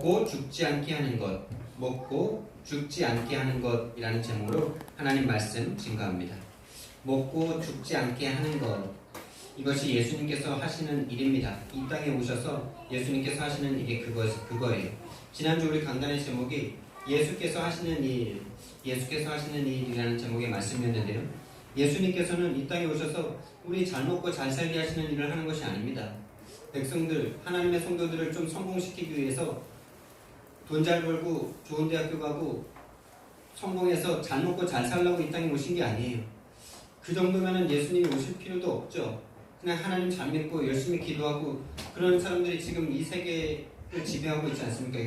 먹고 죽지 않게 하는 것, 먹고 죽지 않게 하는 것이라는 제목으로 하나님 말씀 증거합니다. 먹고 죽지 않게 하는 것, 이것이 예수님께서 하시는 일입니다. 이 땅에 오셔서 예수님께서 하시는 일이 그거예요. 지난주 우리 강단의 제목이 예수께서 하시는 일이라는 제목의 말씀이었는데요. 예수님께서는 이 땅에 오셔서 우리 잘 먹고 잘 살게 하시는 일을 하는 것이 아닙니다. 백성들, 하나님의 성도들을 좀 성공시키기 위해서 돈 잘 벌고 좋은 대학교 가고 성공해서 잘 먹고 잘 살라고 이 땅에 오신 게 아니에요. 그 정도면은 예수님이 오실 필요도 없죠. 그냥 하나님 잘 믿고 열심히 기도하고 그런 사람들이 지금 이 세계를 지배하고 있지 않습니까?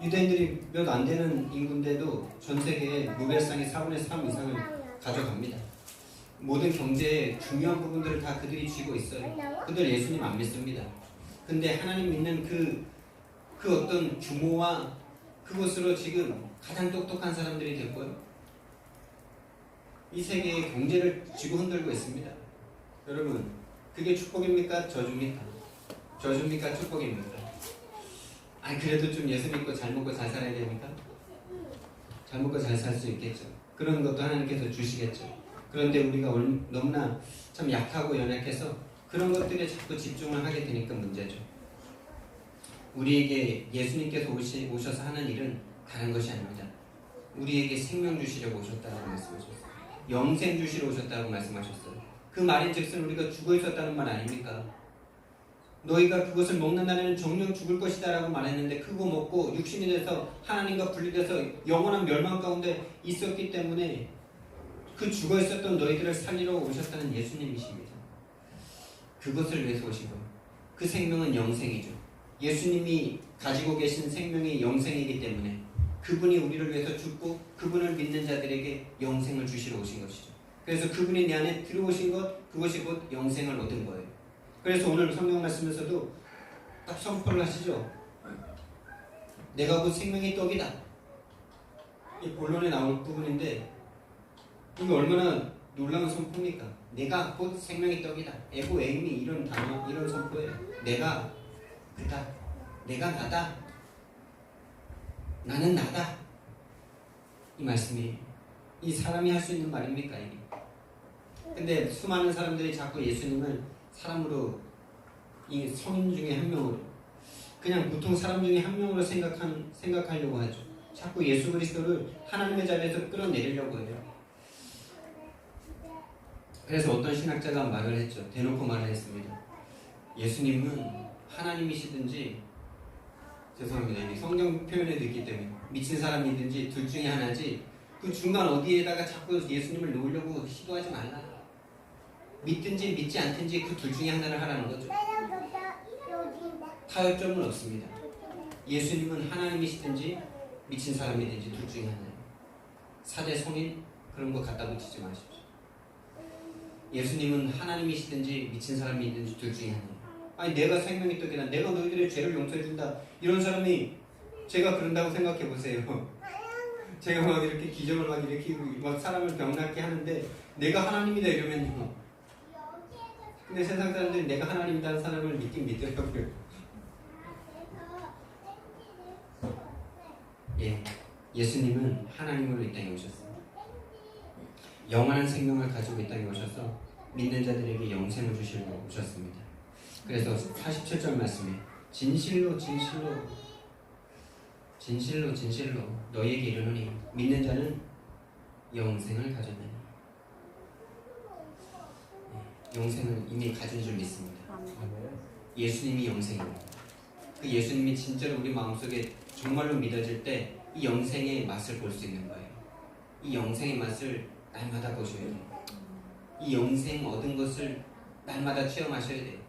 유대인들이 몇 안 되는 인구인데도 전 세계의 노벨상의 4분의 3 이상을 가져갑니다. 모든 경제의 중요한 부분들을 다 그들이 쥐고 있어요. 그들 예수님 안 믿습니다. 근데 하나님 믿는 그 어떤 규모와 그것으로 지금 가장 똑똑한 사람들이 됐고요. 이 세계의 경제를 쥐고 흔들고 있습니다. 여러분, 그게 축복입니까? 저주입니까? 저주입니까? 축복입니까? 그래도 좀 예수 믿고 잘 먹고 잘 살아야 됩니까? 잘 먹고 잘 살 수 있겠죠. 그런 것도 하나님께서 주시겠죠. 그런데 우리가 너무나 참 약하고 연약해서 그런 것들에 자꾸 집중을 하게 되니까 문제죠. 우리에게 예수님께서 오셔서 하는 일은 다른 것이 아닙니다. 우리에게 생명 주시려고 오셨다고 말씀하셨어요. 영생 주시러 오셨다고 말씀하셨어요. 그 말인즉슨 우리가 죽어 있었다는 말 아닙니까? 너희가 그것을 먹는 날에는 정녕 죽을 것이다 라고 말했는데 그거 먹고 육신이 돼서 하나님과 분리돼서 영원한 멸망 가운데 있었기 때문에 그 죽어 있었던 너희들을 살리러 오셨다는 예수님이십니다. 그것을 위해서 오신 거예요. 그 생명은 영생이죠. 예수님이 가지고 계신 생명이 영생이기 때문에 그분이 우리를 위해서 죽고 그분을 믿는 자들에게 영생을 주시러 오신 것이죠. 그래서 그분이 내 안에 들어오신 것, 그것이 곧 영생을 얻은 거예요. 그래서 오늘 성경 말씀에서도 딱 선포를 하시죠. 내가 곧 생명의 떡이다. 이 본론에 나올 부분인데 이게 얼마나 놀라운 선포입니까? 내가 곧 생명의 떡이다. 에고 에임이 이런 단어, 이런 선포예요. 내가 그다. 내가 나다. 나는 나다. 이 말씀이 이 사람이 할 수 있는 말입니까 이게? 근데 수많은 사람들이 자꾸 예수님을 사람으로, 이 성인 중에 한 명으로, 그냥 보통 사람 중에 한 명으로 생각하려고 하죠. 자꾸 예수 그리스도를 하나님의 자리에서 끌어내리려고 해요. 그래서 어떤 신학자가 말을 했죠. 대놓고 말을 했습니다. 예수님은 하나님이시든지, 죄송합니다. 이 성경 표현에 넣기 때문에 미친 사람이든지 둘 중에 하나지 그 중간 어디에다가 자꾸 예수님을 놓으려고 시도하지 말라. 믿든지 믿지 않든지 그 둘 중에 하나를 하라는 거죠. 타협점은 없습니다. 예수님은 하나님이시든지 미친 사람이든지 둘 중에 하나예요. 사제 성인 그런 거 갖다 붙이지 마십시오. 예수님은 하나님이시든지 미친 사람이든지 둘 중에 하나예요. 내가 생명의 떡이다. 내가 너희들의 죄를 용서해준다. 이런 사람이 제가 그런다고 생각해보세요. 제가 막 이렇게 기적을 막 일으키고 막 사람을 병낫게 하는데 내가 하나님이다 이러면요. 근데 세상 사람들이 내가 하나님이라는 사람을 믿긴 믿더라고요. 예수님은 하나님으로 이 땅에 오셨습니다. 영원한 생명을 가지고 이 땅에 오셔서 믿는 자들에게 영생을 주시려고 오셨습니다. 그래서 47절 말씀에 진실로 너희에게 이르노니 믿는 자는 영생을 가졌느니. 영생을 이미 가진 줄 믿습니다. 예수님이 영생입니다. 그 예수님이 진짜로 우리 마음속에 정말로 믿어질 때 이 영생의 맛을 볼 수 있는 거예요. 이 영생의 맛을 날마다 보셔야 돼요. 이 영생 얻은 것을 날마다 체험하셔야 돼요.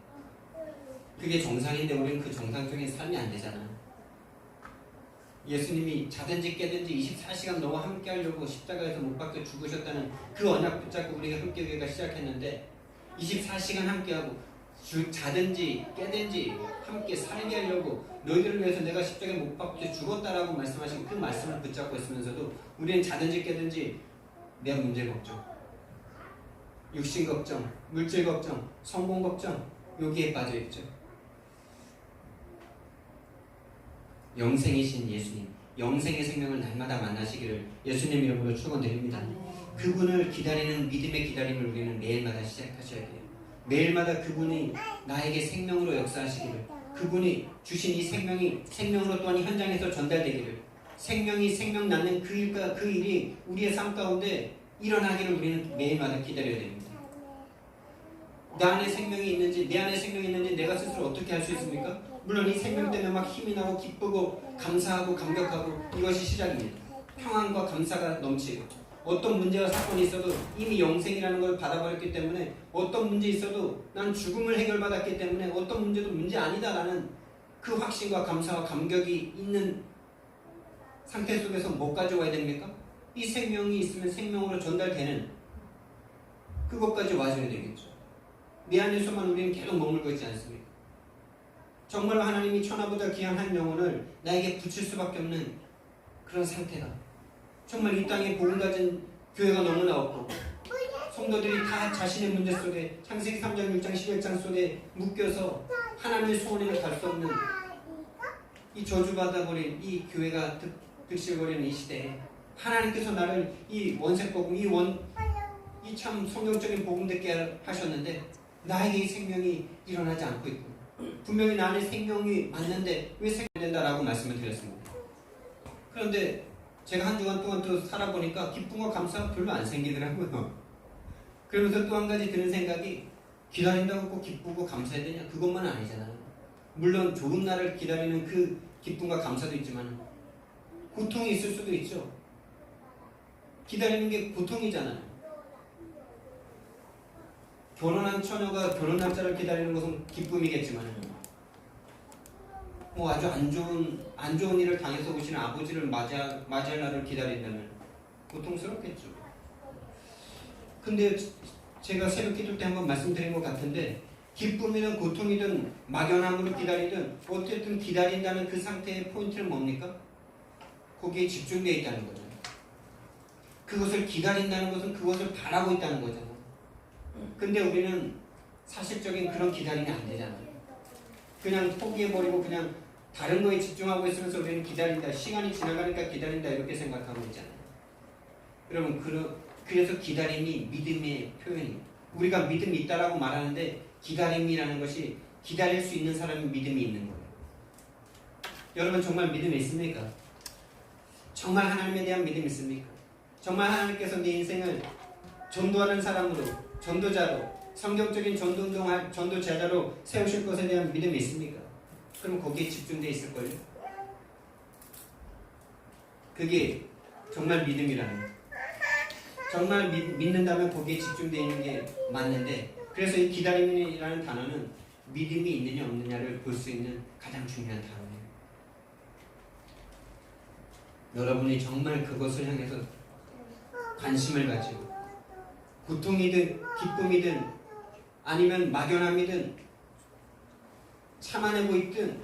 그게 정상인데 우리는 그 정상적인 삶이 안 되잖아. 예수님이 자든지 깨든지 24시간 너와 함께 하려고 십자가에서 못 박혀 죽으셨다는 그 언약 붙잡고 우리가 함께 교회가 시작했는데 24시간 함께하고 자든지 깨든지 함께 살게 하려고 너희들을 위해서 내가 십자가에 못 박혀 죽었다라고 말씀하신 그 말씀을 붙잡고 있으면서도 우리는 자든지 깨든지 내 문제 걱정, 육신 걱정, 물질 걱정, 성공 걱정 여기에 빠져있죠. 영생이신 예수님, 영생의 생명을 날마다 만나시기를 예수님 이름으로 축원드립니다. 그분을 기다리는 믿음의 기다림을 우리는 매일마다 시작하셔야 돼요. 매일마다 그분이 나에게 생명으로 역사하시기를, 그분이 주신 이 생명이 생명으로 또한 현장에서 전달되기를, 생명이 생명 낳는 그 일과 그 일이 우리의 삶 가운데 일어나기를 우리는 매일마다 기다려야 됩니다. 내 안에 생명이 있는지, 내 안에 생명이 있는지 내가 스스로 어떻게 할 수 있습니까? 물론 이 생명 때문에 막 힘이 나고 기쁘고 감사하고 감격하고 이것이 시작입니다. 평안과 감사가 넘치고, 어떤 문제와 사건이 있어도 이미 영생이라는 걸 받아버렸기 때문에, 어떤 문제 있어도 난 죽음을 해결받았기 때문에 어떤 문제도 문제 아니다라는 그 확신과 감사와 감격이 있는 상태 속에서 뭐 가져와야 됩니까? 이 생명이 있으면 생명으로 전달되는 그것까지 와줘야 되겠죠. 내 안에서만 우리는 계속 머물고 있지 않습니까? 정말 하나님이 천하보다 귀한 한 영혼을 나에게 붙일 수밖에 없는 그런 상태다. 정말 이 땅에 복음 가진 교회가 너무나 없고, 성도들이 다 자신의 문제 속에, 창세기 3장, 6장, 11장 속에 묶여서 하나님의 소원에는 갈 수 없는 이 저주받아버린 이 교회가 득실거리는 이 시대에 하나님께서 나를 이 원색복음, 이 참 성경적인 복음 듣게 하셨는데 나에게 이 생명이 일어나지 않고 있고, 분명히 나 안에 생명이 맞는데 왜 생명이 된다라고 말씀을 드렸습니다. 그런데 제가 한 주간 동안 또 살아보니까 기쁨과 감사가 별로 안 생기더라고요. 그러면서 또 한 가지 드는 생각이, 기다린다고 꼭 기쁘고 감사해야 되냐? 그것만 아니잖아요. 물론 좋은 날을 기다리는 그 기쁨과 감사도 있지만 고통이 있을 수도 있죠. 기다리는 게 고통이잖아요. 결혼한 처녀가 결혼 날짜를 기다리는 것은 기쁨이겠지만, 뭐 아주 안 좋은 일을 당해서 오시는 아버지를 맞이할 날을 기다린다면 고통스럽겠죠. 근데 제가 새벽 기도 때 한번 말씀드린 것 같은데, 기쁨이든 고통이든 막연함으로 기다리든 어쨌든 기다린다는 그 상태의 포인트는 뭡니까? 거기에 집중되어 있다는 거죠. 그것을 기다린다는 것은 그것을 바라고 있다는 거잖아요. 근데 우리는 사실적인 그런 기다림이 안 되잖아요. 그냥 포기해버리고 그냥 다른 거에 집중하고 있으면서 우리는 기다린다, 시간이 지나가니까 기다린다 이렇게 생각하고 있잖아요. 그러면 그래서 기다림이 믿음의 표현이에요. 우리가 믿음이 있다라고 말하는데 기다림이라는 것이 기다릴 수 있는 사람이 믿음이 있는 거예요. 여러분 정말 믿음이 있습니까? 정말 하나님에 대한 믿음이 있습니까? 정말 하나님께서 내 인생을 전도하는 사람으로, 전도자로, 성경적인 전도운동할 전도제자로 세우실 것에 대한 믿음이 있습니까? 그럼 거기에 집중되어 있을걸요? 그게 정말 믿음이라는 거예요. 정말 믿는다면 거기에 집중되어 있는 게 맞는데, 그래서 이 기다림이라는 단어는 믿음이 있느냐 없느냐를 볼 수 있는 가장 중요한 단어예요. 여러분이 정말 그것을 향해서 관심을 가지고 고통이든 기쁨이든 아니면 막연함이든 참아내고 있든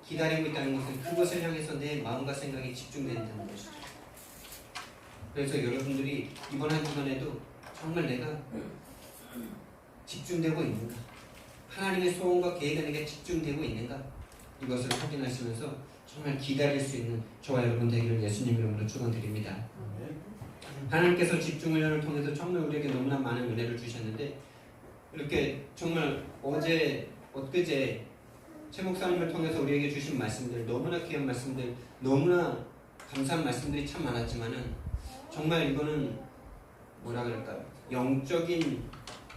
기다리고 있다는 것은 그것을 향해서 내 마음과 생각이 집중된다는 것이죠. 그래서 여러분들이 이번 한 주간에도 정말 내가 집중되고 있는가, 하나님의 소원과 계획에 내가 집중되고 있는가, 이것을 확인하시면서 정말 기다릴 수 있는 저와 여러분 되기를 예수님 이름으로 축원드립니다. 하나님께서 집중훈련을 통해서 정말 우리에게 너무나 많은 은혜를 주셨는데, 이렇게 정말 어제 엊그제 최 목사님을 통해서 우리에게 주신 말씀들, 너무나 귀한 말씀들, 너무나 감사한 말씀들이 참 많았지만은 정말 이거는 뭐라 그럴까요? 영적인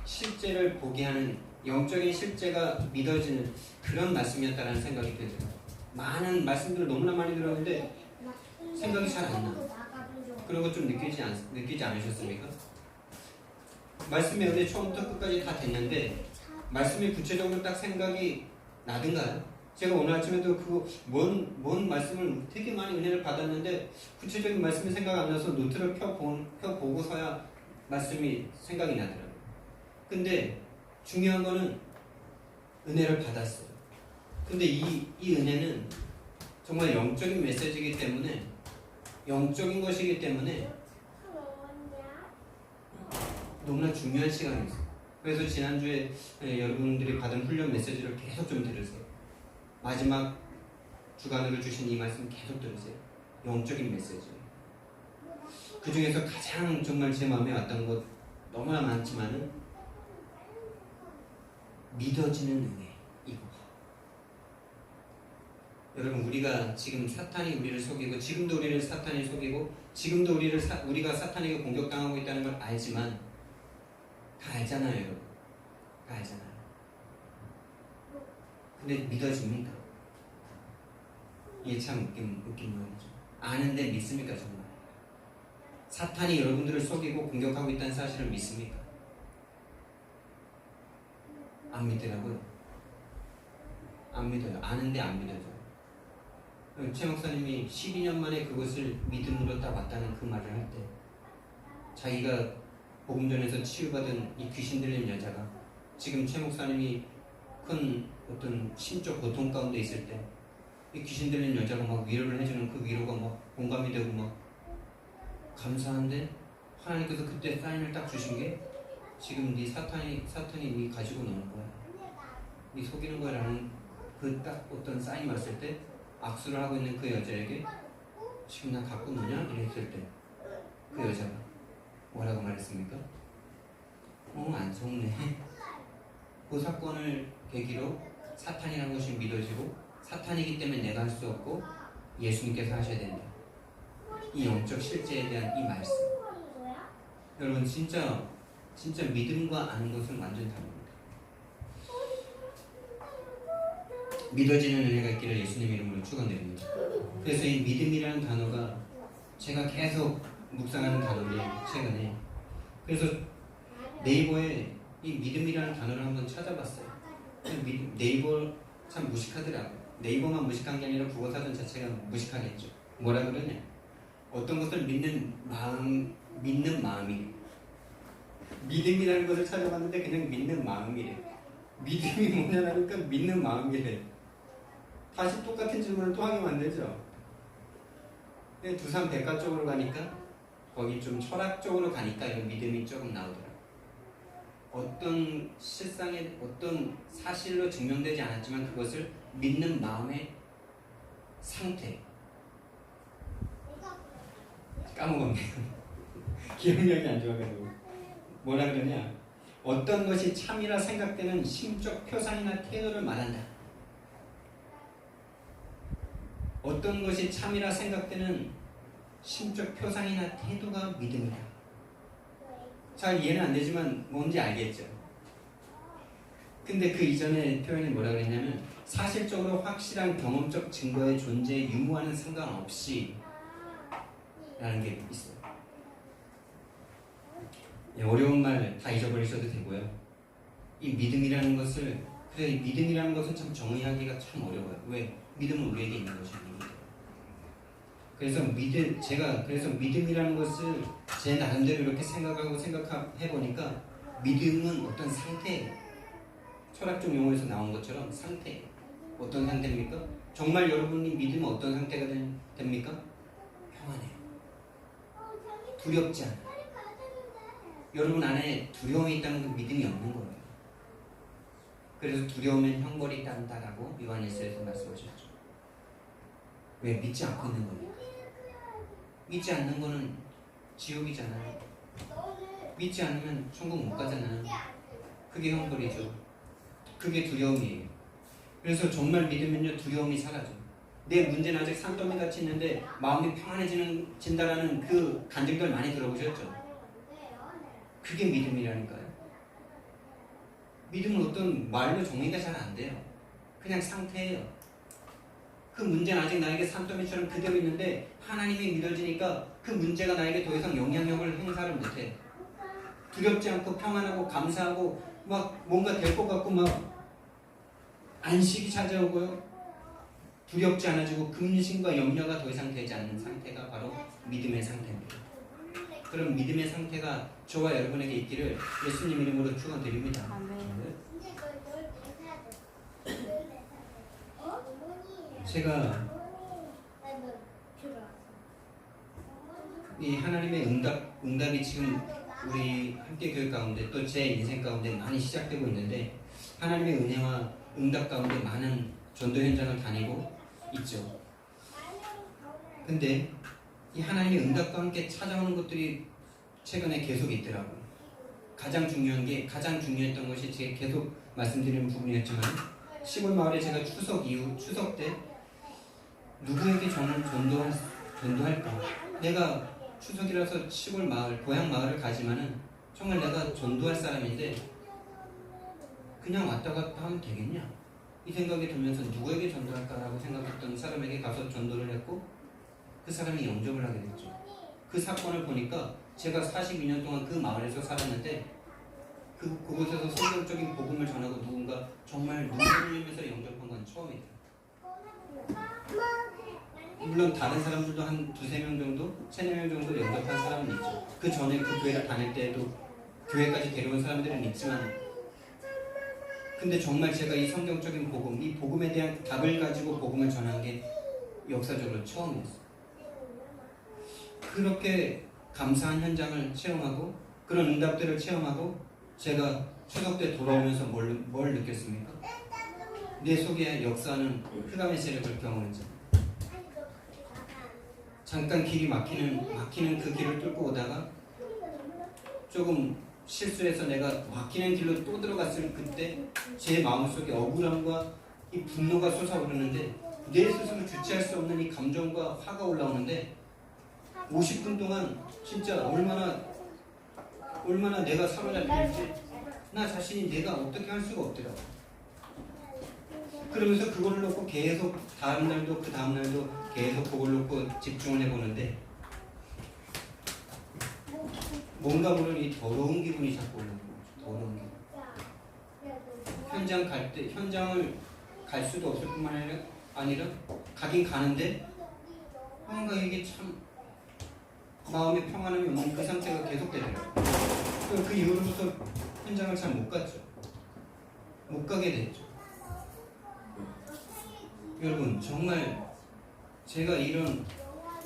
실제를 보게 하는, 영적인 실제가 믿어지는 그런 말씀이었다라는 생각이 들어요. 많은 말씀들을 너무나 많이 들었는데 생각이 잘 안 나. 그런 거 좀 느끼지 않으셨습니까? 말씀의 은혜 처음부터 끝까지 다 됐는데 말씀이 구체적으로 딱 생각이 나든가요? 제가 오늘 아침에도 그거 뭔 말씀을 되게 많이 은혜를 받았는데 구체적인 말씀이 생각 안 나서 노트를 펴보고서야 말씀이 생각이 나더라고요. 근데 중요한 거는 은혜를 받았어요. 근데 이 은혜는 정말 영적인 메시지이기 때문에, 영적인 것이기 때문에 너무나 중요한 시간이었어요. 그래서 지난주에 여러분들이 받은 훈련 메시지를 계속 좀 들으세요. 마지막 주간으로 주신 이 말씀 계속 들으세요. 영적인 메시지예요. 그 중에서 가장 정말 제 마음에 왔던 것 너무나 많지만은 믿어지는 은혜, 이거. 여러분, 우리가 지금 사탄이 우리를 속이고, 지금도 우리를 사탄이 속이고, 지금도 우리가 사탄에게 공격당하고 있다는 걸 알지만 다 알잖아요, 여러분. 다 알잖아요. 근데 믿어집니까? 이게 참 웃긴 말이죠. 아는데 믿습니까, 정말? 사탄이 여러분들을 속이고 공격하고 있다는 사실을 믿습니까? 안 믿더라고요. 안 믿어요. 아는데 안 믿어요. 최 목사님이 12년 만에 그것을 믿음으로 딱 왔다는 그 말을 할 때, 자기가 복음전에서 치유받은 이 귀신 들린 여자가 지금 최 목사님이 큰 어떤 심적 고통 가운데 있을 때 이 귀신 들린 여자가 막 위로를 해주는 그 위로가 막 공감이 되고 막 감사한데, 하나님께서 그때 사인을 딱 주신 게 지금 네 사탄이 네 가지고 노는 거야, 네 속이는 거야 라는 그 딱 어떤 사인이 왔을 때, 악수를 하고 있는 그 여자에게 지금 나 갖고 노냐? 이랬을 때 그 여자가 뭐라고 말했습니까? 안 속네. 그 사건을 계기로 사탄이라는 것이 믿어지고, 사탄이기 때문에 내가 할 수 없고 예수님께서 하셔야 된다. 이 영적 실제에 대한 이 말씀, 여러분 진짜 믿음과 아는 것은 완전 다릅니다. 믿어지는 은혜가 있기를 예수님 이름으로 축원드립니다. 그래서 이 믿음이라는 단어가 제가 계속 묵상하는 단어인데, 최근에 그래서 네이버에 이 믿음이라는 단어를 한번 찾아봤어요. 네이버 참 무식하더라고요. 네이버만 무식한 게 아니라 국어사전 자체가 무식하겠죠. 뭐라 그러냐? 어떤 것을 믿는 마음이, 믿음이라는 것을 찾아봤는데 그냥 믿는 마음이래. 믿음이 뭐냐니까 믿는 마음이래. 다시 똑같은 질문을 또 하게 만들죠. 두산 백과 쪽으로 가니까, 거기 좀 철학적으로 가니까 이런 믿음이 조금 나오더라고요. 어떤 실상의 어떤 사실로 증명되지 않았지만 그것을 믿는 마음의 상태. 까먹었네요. 기억력이 안 좋아가지고. 뭐라 그러냐? 어떤 것이 참이라 생각되는 심적 표상이나 태도를 말한다. 어떤 것이 참이라 생각되는 심적 표상이나 태도가 믿음이다. 잘 이해는 안 되지만 뭔지 알겠죠? 근데 그 이전에 표현이 뭐라 그랬냐면, 사실적으로 확실한 경험적 증거의 존재에 유무와는 상관없이 라는 게 있어요. 어려운 말 다 잊어버리셔도 되고요. 이 믿음이라는 것은 참 정의하기가 참 어려워요. 왜? 믿음은 우리에게 있는 것이 아닙니다. 그래서 믿음이라는 것을 제 나름대로 이렇게 생각해 보니까, 믿음은 어떤 상태, 철학적 용어에서 나온 것처럼 상태. 어떤 상태입니까? 정말 여러분이 믿으면 어떤 상태가 됩니까? 평안해요. 두렵지 않아요. 여러분 안에 두려움이 있다는 건 믿음이 없는 거예요. 그래서 두려우면 형벌이 딴다라고 요한일서에서 말씀하셨죠. 왜? 믿지 않고 있는 거예요. 믿지 않는 거는 지옥이잖아요. 믿지 않으면 천국 못 가잖아요. 그게 형벌이죠. 그게 두려움이에요. 그래서 정말 믿으면요, 두려움이 사라져요. 내 문제는 아직 산더미 같이 있는데 마음이 평안해진다라는 그 간증들 많이 들어보셨죠? 그게 믿음이라니까요. 믿음은 어떤 말로 정의가 잘 안 돼요. 그냥 상태예요. 그 문제는 아직 나에게 산더미처럼 그대로 있는데 하나님이 믿어지니까 그 문제가 나에게 더 이상 영향력을 행사를 못해. 두렵지 않고 평안하고 감사하고 막 뭔가 될 것 같고 막 안식이 찾아오고요. 두렵지 않아지고 근심과 염려가 더 이상 되지 않는 상태가 바로 믿음의 상태입니다. 그럼 믿음의 상태가 저와 여러분에게 있기를 예수님 이름으로 축원드립니다. 제가 이 하나님의 응답이 지금 우리 함께 교회 가운데 또 제 인생 가운데 많이 시작되고 있는데, 하나님의 은혜와 응답 가운데 많은 전도 현장을 다니고 있죠. 근데 이 하나님의 응답과 함께 찾아오는 것들이 최근에 계속 있더라고요. 가장 중요했던 것이 제가 계속 말씀드리는 부분이었지만, 시골 마을에 제가 추석 때 누구에게 저는 전도할까? 내가 추석이라서 시골 마을, 고향 마을을 가지만은 정말 내가 전도할 사람인데 그냥 왔다 갔다 하면 되겠냐? 이 생각이 들면서 누구에게 전도할까라고 생각했던 사람에게 가서 전도를 했고, 그 사람이 영접을 하게 됐죠. 그 사건을 보니까 제가 42년 동안 그 마을에서 살았는데 그곳에서 성경적인 복음을 전하고 누군가 정말 눈물을 흘리면서 영접한 건 처음이에요. 물론 다른 사람들도 한 두세 명 정도, 세네 명 정도 영접한 사람은 있죠. 그 전에 그 교회를 다닐 때에도 교회까지 데려온 사람들은 있지만, 근데 정말 제가 이 성경적인 복음, 이 복음에 대한 답을 가지고 복음을 전한 게 역사적으로 처음이었어요. 그렇게 감사한 현장을 체험하고 그런 응답들을 체험하고 제가 추석 때 돌아오면서 뭘 느꼈습니까? 내 속에 역사하는 흑암의 세력을 경험했죠. 잠깐 길이 막히는 그 길을 뚫고 오다가 조금 실수해서 내가 막히는 길로 또 들어갔을 그때 제 마음속에 억울함과 이 분노가 솟아오르는데 내 스스로 주체할 수 없는 이 감정과 화가 올라오는데 50분 동안 진짜 얼마나 내가 사로잡힐지 나 자신이 내가 어떻게 할 수가 없더라. 그러면서 그걸 놓고 계속 다음 날도 그 다음 날도 계속 그걸 놓고 집중을 해보는데 뭔가 모르는 이 더러운 기분이 자꾸 올라오는 거죠. 더러운 기분. 현장을 갈 수도 없을 뿐만 아니라 가긴 가는데 뭔가 이게 참 마음의 평안함이 없는 그 상태가 계속되더라고요. 그 이후로부터 현장을 잘 못 갔죠. 못 가게 됐죠. 여러분 정말 제가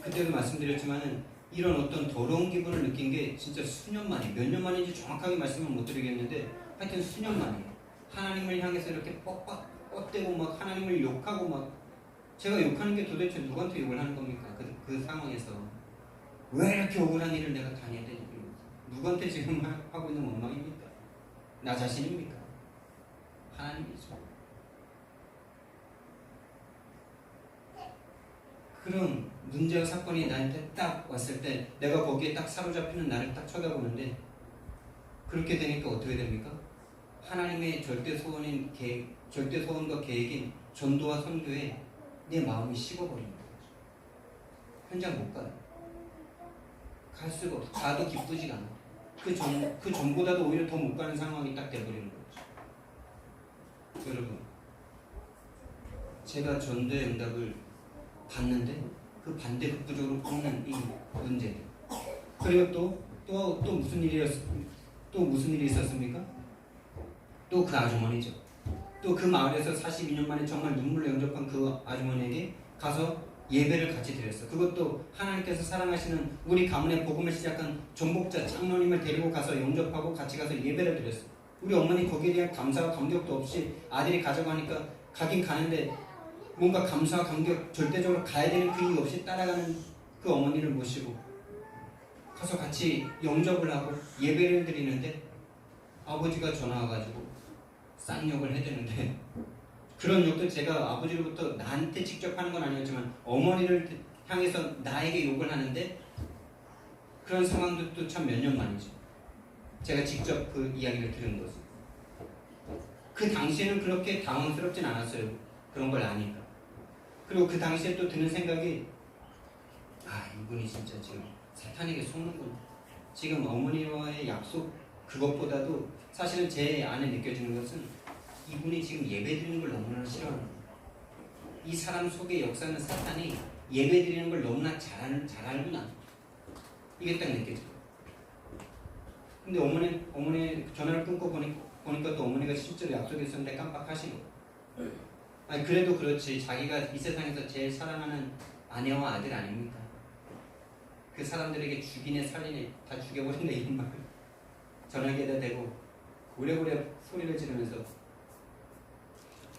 그때도 말씀드렸지만은 이런 어떤 더러운 기분을 느낀 게 진짜 수년 만에, 몇 년 만인지 정확하게 말씀을 못 드리겠는데 하여튼 수년 만에 하나님을 향해서 이렇게 뻗대고 막 하나님을 욕하고 막 제가 욕하는 게 도대체 누구한테 욕을 하는 겁니까? 그 상황에서 왜 이렇게 억울한 일을 내가 다녀야 되지? 누구한테 지금 하고 있는 원망입니까? 나 자신입니까? 하나님이죠. 그런 문제와 사건이 나한테 딱 왔을 때 내가 거기에 딱 사로잡히는 나를 딱 쳐다보는데 그렇게 되니까 어떻게 됩니까? 하나님의 절대 소원과 계획인 전도와 선교에 내 마음이 식어버립니다. 현장 못 가요. 갈 수가 없어. 가도 기쁘지가 않아. 그 전보다도 오히려 더 못 가는 상황이 딱 돼버리는 거죠. 여러분, 제가 전도의 응답을 봤는데 그 반대급부적으로 보는 이 문제들. 그리고 또 무슨 일이 있었습니까? 또 그 아주머니죠. 또 그 마을에서 42년 만에 정말 눈물로 영접한 그 아주머니에게 가서 예배를 같이 드렸어. 그것도 하나님께서 사랑하시는 우리 가문의 복음을 시작한 전복자 장로님을 데리고 가서 영접하고 같이 가서 예배를 드렸어. 우리 어머니 거기에 대한 감사와 감격도 없이 아들이 가져가니까 가긴 가는데 뭔가 감사와 감격, 절대적으로 가야 되는 그 이유 없이 따라가는 그 어머니를 모시고 가서 같이 영접을 하고 예배를 드리는데 아버지가 전화 와가지고 쌍욕을 해대는데 그런 욕도 제가 아버지로부터 나한테 직접 하는 건 아니었지만 어머니를 향해서 나에게 욕을 하는데 그런 상황도 참 몇 년 만이죠. 제가 직접 그 이야기를 들은 것은 그 당시에는 그렇게 당황스럽진 않았어요. 그런 걸 아니까. 그리고 그 당시에 또 드는 생각이 이분이 진짜 지금 사탄에게 속는구나. 지금 어머니와의 약속 그것보다도 사실은 제 안에 느껴지는 것은 이분이 지금 예배드리는 걸 너무나 싫어하는 거예요. 이 사람 속에 역사하는 사탄이 예배드리는 걸 너무나 잘 알구나. 이게 딱 느껴져요. 근데 어머니 전화를 끊고 보니까 또 어머니가 실제로 약속했었는데 깜빡하신 거예요. 그래도 그렇지. 자기가 이 세상에서 제일 사랑하는 아내와 아들 아닙니까? 그 사람들에게 죽이네 살리네 다 죽여버린다 이런 말을 전화기에다 대고 오래오래 소리를 지르면서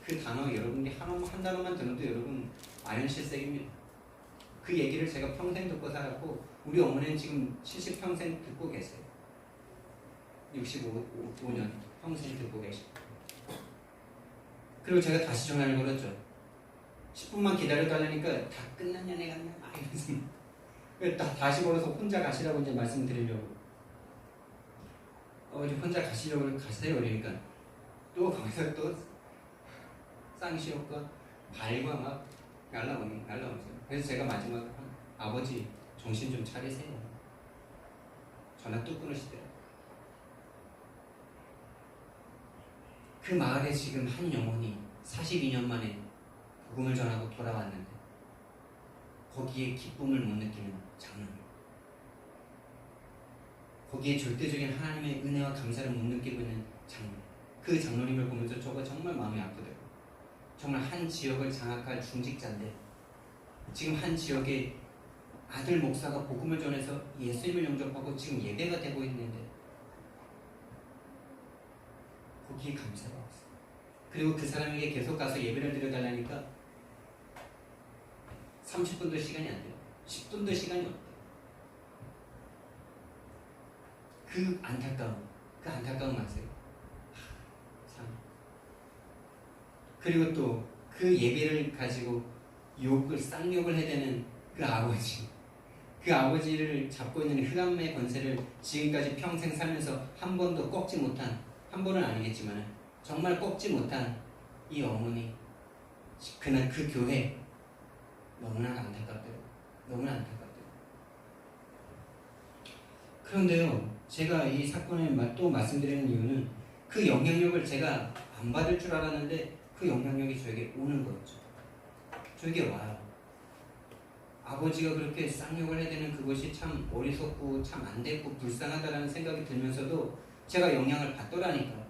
그 단어 여러분이 한 단어만 들어도 여러분 아연실색입니다. 그 얘기를 제가 평생 듣고 살았고 우리 어머니는 지금 70평생 듣고 계세요. 65년 평생 듣고 계시고. 그리고 제가 다시 전화를 걸었죠. 10분만 기다려달라니까 다 끝났냐 내가 막 이러면서 다시 걸어서 혼자 가시라고 이제 말씀드리려고. 이제 혼자 가시려고 가세요. 그러니까 또 거기서 또 쌍시옷과 발과 막 날라오세요. 그래서 제가 마지막 아버지 정신 좀 차리세요. 전화 뚝 끊으시더라고요. 그 마을에 지금 한 영혼이 42년 만에 복음을 전하고 돌아왔는데 거기에 기쁨을 못 느끼는 장로님, 거기에 절대적인 하나님의 은혜와 감사를 못 느끼고 있는 장로님, 그 장로님을 보면서 저가 정말 마음이 아프더라고요. 정말 한 지역을 장악할 중직자인데 지금 한 지역에 아들 목사가 복음을 전해서 예수님을 영접하고 지금 예배가 되고 있는데 거기에 감사가 없어요. 그리고 그 사람에게 계속 가서 예배를 드려달라니까 30분도 시간이 안 돼요. 10분도 시간이 없대요. 그 안타까움 아세요? 참. 그리고 또 그 예배를 가지고 쌍욕을 해대는 그 아버지를 잡고 있는 흑암의 권세를 지금까지 평생 살면서 한 번도 꺾지 못한, 한 번은 아니겠지만 정말 꺾지 못한 이 어머니, 그날 그 교회 너무나 안타깝더라고요. 너무나 안타깝더라고요. 그런데요, 제가 이 사건을 또 말씀드리는 이유는 그 영향력을 제가 안 받을 줄 알았는데 그 영향력이 저에게 오는 거였죠. 저에게 와요. 아버지가 그렇게 쌍욕을 해대는 그것이 참 어리석고 참 안 됐고 불쌍하다라는 생각이 들면서도 제가 영향을 받더라니까.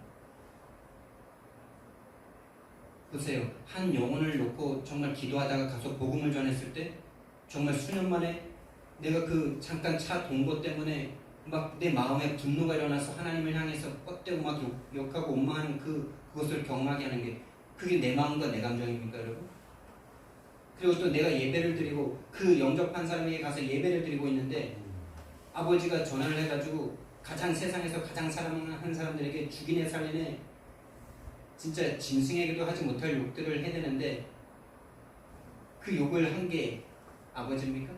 보세요. 한 영혼을 놓고 정말 기도하다가 가서 복음을 전했을 때 정말 수년 만에 내가 그 잠깐 차 동거 때문에 막 내 마음에 분노가 일어나서 하나님을 향해서 뻗대고 막 욕하고 원망하는 그것을 경험하게 하는 게 그게 내 마음과 내 감정입니까, 여러분? 그리고 또 내가 예배를 드리고 그 영접한 사람에게 가서 예배를 드리고 있는데 아버지가 전화를 해가지고 세상에서 가장 사랑하는 사람들에게 죽이네 살리네 진짜 짐승에게도 하지 못할 욕들을 해대는데 그 욕을 한 게 아버지입니까?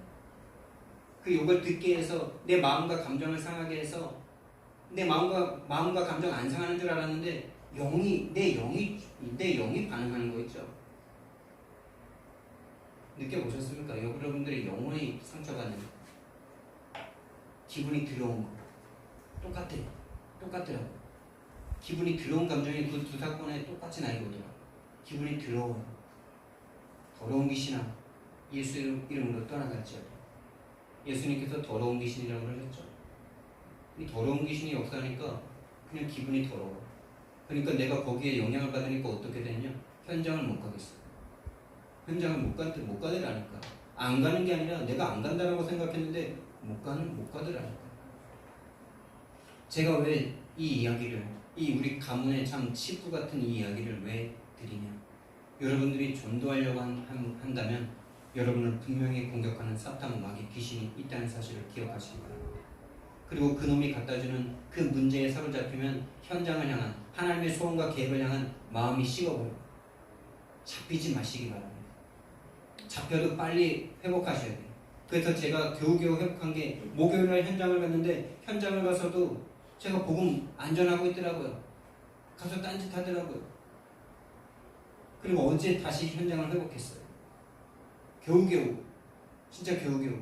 그 욕을 듣게 해서 내 마음과 감정을 상하게 해서 내 마음과 감정 안 상하는 줄 알았는데 내 영이 반응하는 거 있죠. 느껴보셨습니까? 여러분들의 영혼이 상처받는 기분이 더러운 거 똑같더라고요. 기분이 더러운 감정이 그 두 사건에 똑같이 나이게 오더라고요. 기분이 더러워요. 더러운 귀신아 예수 이름으로 떠나갈지어다. 예수님께서 더러운 귀신이라고 그러셨죠. 이 더러운 귀신이 역사하니까 그냥 기분이 더러워. 그러니까 내가 거기에 영향을 받으니까 어떻게 되냐? 현장을 못 가겠어. 현장을 못 가더라니까. 안 가는 게 아니라 내가 안 간다라고 생각했는데 못 가더라니까. 제가 왜 이 이야기를, 이 우리 가문의 참 치부 같은 이 이야기를 왜 드리냐? 여러분들이 전도하려고 한다면 여러분을 분명히 공격하는 사탄 마귀 귀신이 있다는 사실을 기억하시기 바랍니다. 그리고 그놈이 갖다주는 그 문제에 사로잡히면 현장을 향한 하나님의 소원과 계획을 향한 마음이 식어버려요. 잡히지 마시기 바랍니다. 잡혀도 빨리 회복하셔야 돼요. 그래서 제가 겨우겨우 회복한 게 목요일날 현장을 갔는데 현장을 가서도 제가 복음 안전하고 있더라고요. 가서 딴짓하더라고요. 그리고 어제 다시 현장을 회복했어요. 겨우겨우, 진짜 겨우겨우.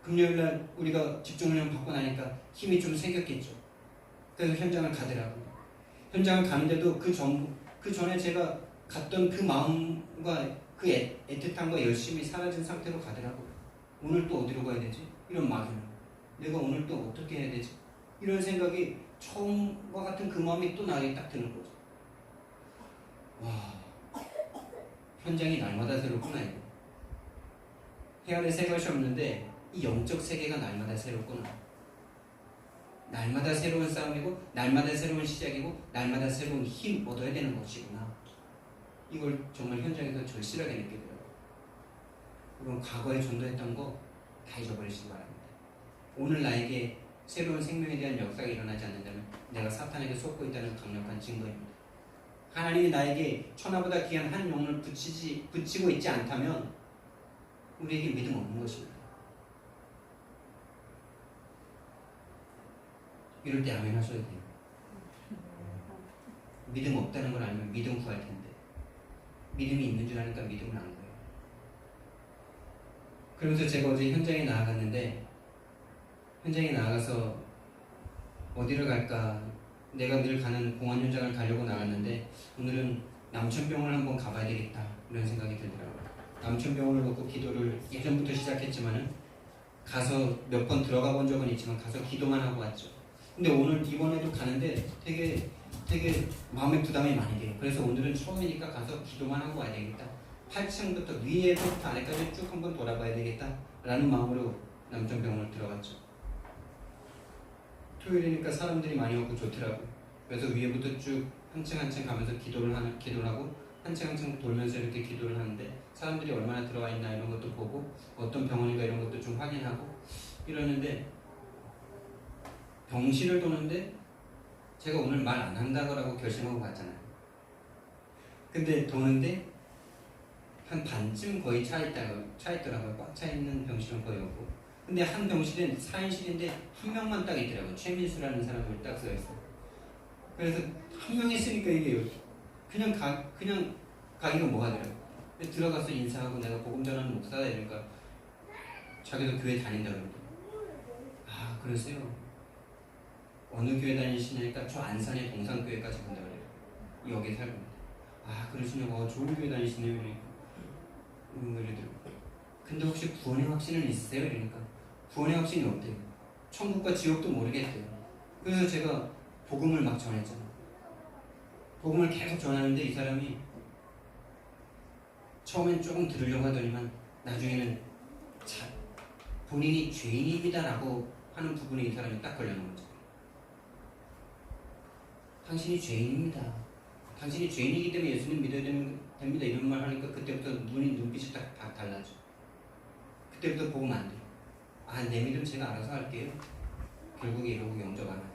금요일날 우리가 집중훈련 받고 나니까 힘이 좀 생겼겠죠. 그래서 현장을 가더라고요. 현장을 가는데도 그 전에 제가 갔던 그 마음과 그 애틋함과 열심이 사라진 상태로 가더라고요. 오늘 또 어디로 가야 되지? 이런 막연함. 내가 오늘 또 어떻게 해야 되지? 이런 생각이 처음과 같은 그 마음이 또 나에게 딱 드는 거죠. 와, 현장이 날마다 새롭구나 이거. 해안에 새 것이 없는데 이 영적 세계가 날마다 새롭구나. 날마다 새로운 싸움이고 날마다 새로운 시작이고 날마다 새로운 힘 얻어야 되는 것이구나. 이걸 정말 현장에서 절실하게 느끼더라고요. 그럼 과거에 전도했던 거 다 잊어버리시기 바랍니다. 오늘 나에게 새로운 생명에 대한 역사가 일어나지 않는다면 내가 사탄에게 속고 있다는 강력한 증거입니다. 하나님이 나에게 천하보다 귀한 한 영혼을 붙이고 있지 않다면 우리에게 믿음 없는 것입니다. 이럴 때 아멘 하셔야 돼요. 믿음 없다는 걸 알면 믿음 구할 텐데 믿음이 있는 줄 아니까 믿음을 안 구해요. 그러면서 제가 어제 현장에 나아갔는데 현장에 나가서 어디를 갈까, 내가 늘 가는 공원 현장을 가려고 나갔는데 오늘은 남천병원을 한번 가봐야 되겠다 이런 생각이 들더라고요. 남천병원을 놓고 기도를 예전부터 시작했지만은 가서 몇 번 들어가 본 적은 있지만 가서 기도만 하고 왔죠. 근데 오늘 이번에도 가는데 되게 마음의 부담이 많이 돼요. 그래서 오늘은 처음이니까 가서 기도만 하고 와야 되겠다. 8층부터 위에부터 아래까지 쭉 한번 돌아봐야 되겠다 라는 마음으로 남천병원을 들어갔죠. 토요일이니까 사람들이 많이 오고 좋더라고요. 그래서 위에부터 쭉 한 층 한 층 가면서 기도를 하고 한 층 한 층 돌면서 이렇게 기도를 하는데 사람들이 얼마나 들어와 있나 이런 것도 보고 어떤 병원인가 이런 것도 좀 확인하고 이러는데 병실을 도는데 제가 오늘 말 안 한다고 결심하고 갔잖아요. 근데 도는데 한 반쯤 거의 차 있더라고요. 꽉 차 있는 병실은 거의 없고. 근데 한 병실은 4인실인데 한 명만 딱 있더라고요. 최민수라는 사람이 딱 써있어요. 그래서 한 명 있으니까 이게 그냥 가기가 뭐하더라고요. 들어가서 인사하고 내가 복음 전하는 목사다 이러니까 자기도 교회 다닌다 그러고. 아 그러세요? 어느 교회 다니시냐니까 저 안산의 동산교회까지 간다 그래요. 여기 살고. 아 그러시냐고. 좋은 교회 다니시네요. 이러더라고요. 근데 혹시 구원의 확신은 있으세요? 이러니까 구원의 확신이 없대요. 천국과 지옥도 모르겠대요. 그래서 제가 복음을 막 전했잖아요. 복음을 계속 전하는데 이 사람이 처음엔 조금 들으려고 하더니만 나중에는 본인이 죄인입니다라고 하는 부분에 이 사람이 딱 걸려놓은 거죠. 당신이 죄인입니다. 당신이 죄인이기 때문에 예수님 믿어야 됩니다. 이런 말 하니까 그때부터 눈빛이 딱 달라져. 그때부터 복음 안 돼요. 아, 내 믿음 제가 알아서 할게요. 결국에 이러고 영접 안 하고.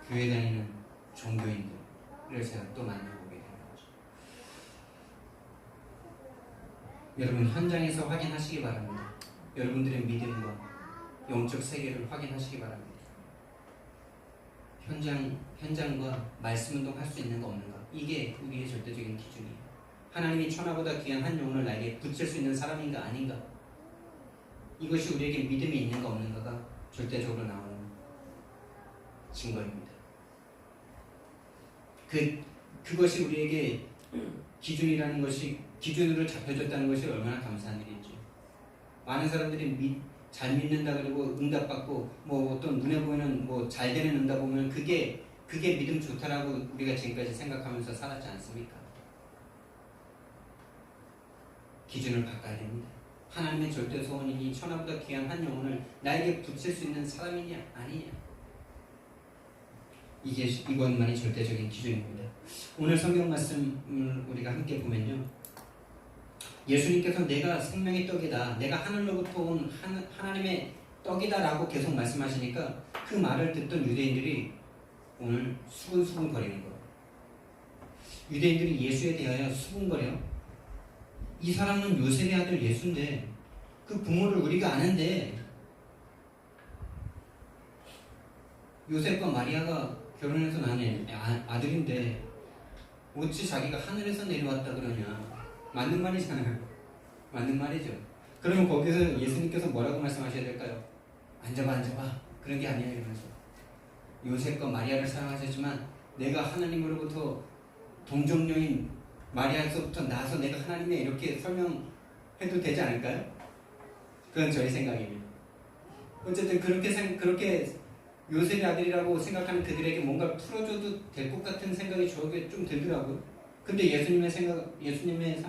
교회 다니는 종교인들을 제가 또 만나보게 되는 거죠. 여러분 현장에서 확인하시기 바랍니다. 여러분들의 믿음과 영적 세계를 확인하시기 바랍니다. 현장과 말씀 운동 할 수 있는 거 없는가? 이게 우리의 절대적인 기준이에요. 하나님이 천하보다 귀한 한 영혼을 나에게 붙일 수 있는 사람인가 아닌가? 이것이 우리에게 믿음이 있는가 없는가가 절대적으로 나오는 증거입니다. 그것이 우리에게 기준이라는 것이 기준으로 잡혀졌다는 것이 얼마나 감사한 일인지. 많은 사람들이 잘 믿는다 그러고 응답받고 뭐 어떤 눈에 보이는 뭐 잘 되는 응답 보면 그게 믿음 좋다라고 우리가 지금까지 생각하면서 살았지 않습니까? 기준을 바꿔야 됩니다. 하나님의 절대 소원이니 천하보다 귀한 한 영혼을 나에게 붙일 수 있는 사람이냐 아니냐. 이것만이 절대적인 기준입니다. 오늘 성경 말씀을 우리가 함께 보면요. 예수님께서 내가 생명의 떡이다, 내가 하늘로부터 온 하나님의 떡이다 라고 계속 말씀하시니까 그 말을 듣던 유대인들이 오늘 수근수근 거리는 거예요. 유대인들이 예수에 대하여 수근거려. 이 사람은 요셉의 아들 예수인데 그 부모를 우리가 아는데 요셉과 마리아가 결혼해서 낳은 아들인데 어찌 자기가 하늘에서 내려왔다 그러냐. 맞는 말이잖아요. 맞는 말이죠. 그러면 거기서 예수님께서 뭐라고 말씀하셔야 될까요? 앉아봐. 그런 게 아니에요. 이러면서 요셉과 마리아를 사랑하셨지만 내가 하나님으로부터 동정녀인 마리아에서부터 나서 내가 하나님의 이렇게 설명해도 되지 않을까요? 그건 저의 생각입니다. 어쨌든 그렇게 요셉의 아들이라고 생각하는 그들에게 뭔가 풀어줘도 될 것 같은 생각이 저에게 좀 들더라고요. 근데 예수님의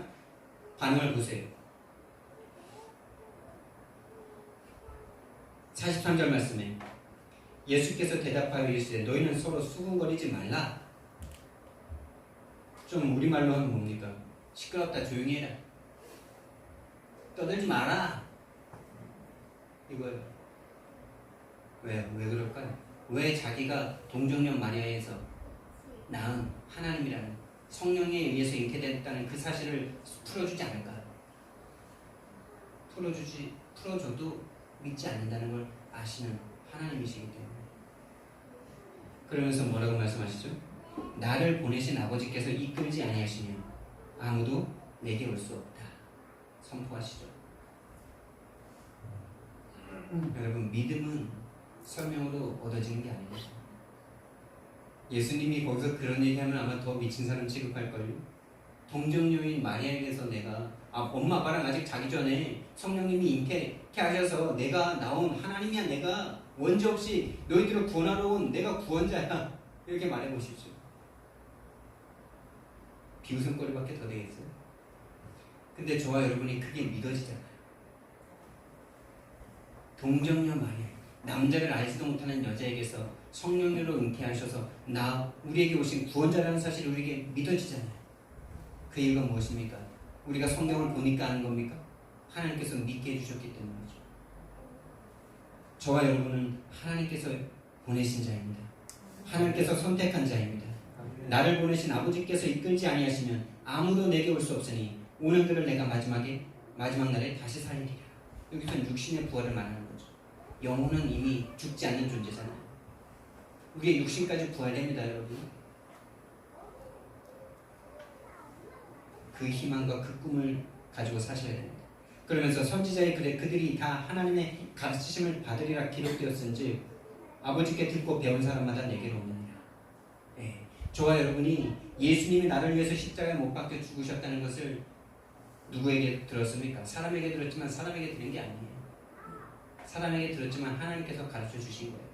반응을 보세요. 43절 말씀에 예수께서 대답하여 이르시되 너희는 서로 수군거리지 말라. 좀 우리말로 하면 뭡니까? 시끄럽다, 조용히 해라, 떠들지 마라, 이거예요. 왜 그럴까요? 왜 자기가 동정녀 마리아에서 낳은 하나님이라는 성령에 의해서 잉태됐다는 그 사실을 풀어주지 않을까요? 풀어줘도 믿지 않는다는 걸 아시는 하나님이시기 때문에. 그러면서 뭐라고 말씀하시죠? 나를 보내신 아버지께서 이끌지 아니하시면 아무도 내게 올 수 없다 선포하시죠. 여러분, 믿음은 설명으로 얻어지는 게 아닙니다. 예수님이 거기서 그런 얘기하면 아마 더 미친 사람 취급할걸요. 동정녀인 마리아에게서 내가 엄마 아빠랑 아직 자기 전에 성령님이 잉태케 하셔서 내가 나온 하나님이야, 내가 원죄 없이 너희들을 구원하러 온 내가 구원자야, 이렇게 말해보십시오. 비웃음거리밖에 더 되겠어요? 근데 저와 여러분이 그게 믿어지잖아요. 동정녀 마리아, 남자를 알지도 못하는 여자에게서 성령으로 잉태하셔서 우리에게 오신 구원자라는 사실이 우리에게 믿어지잖아요. 그 이유가 무엇입니까? 우리가 성경을 보니까 아는 겁니까? 하나님께서 믿게 해주셨기 때문이죠. 저와 여러분은 하나님께서 보내신 자입니다. 하나님께서 선택한 자입니다. 나를 보내신 아버지께서 이끌지 아니하시면 아무도 내게 올 수 없으니 오는 그를 내가 마지막 날에 다시 살리리라. 여기서 육신의 부활을 말하는 거죠. 영혼은 이미 죽지 않는 존재잖아요. 우리의 육신까지 부활됩니다, 여러분. 그 희망과 그 꿈을 가지고 사셔야 됩니다. 그러면서 선지자의 글에 그들이 다 하나님의 가르치심을 받으리라 기록되었은지 아버지께 듣고 배운 사람마다 내게로 오느니라. 네. 저와 여러분이 예수님이 나를 위해서 십자가에 못 박혀 죽으셨다는 것을 누구에게 들었습니까? 사람에게 들었지만 사람에게 들은 게 아니에요. 사람에게 들었지만 하나님께서 가르쳐 주신 거예요.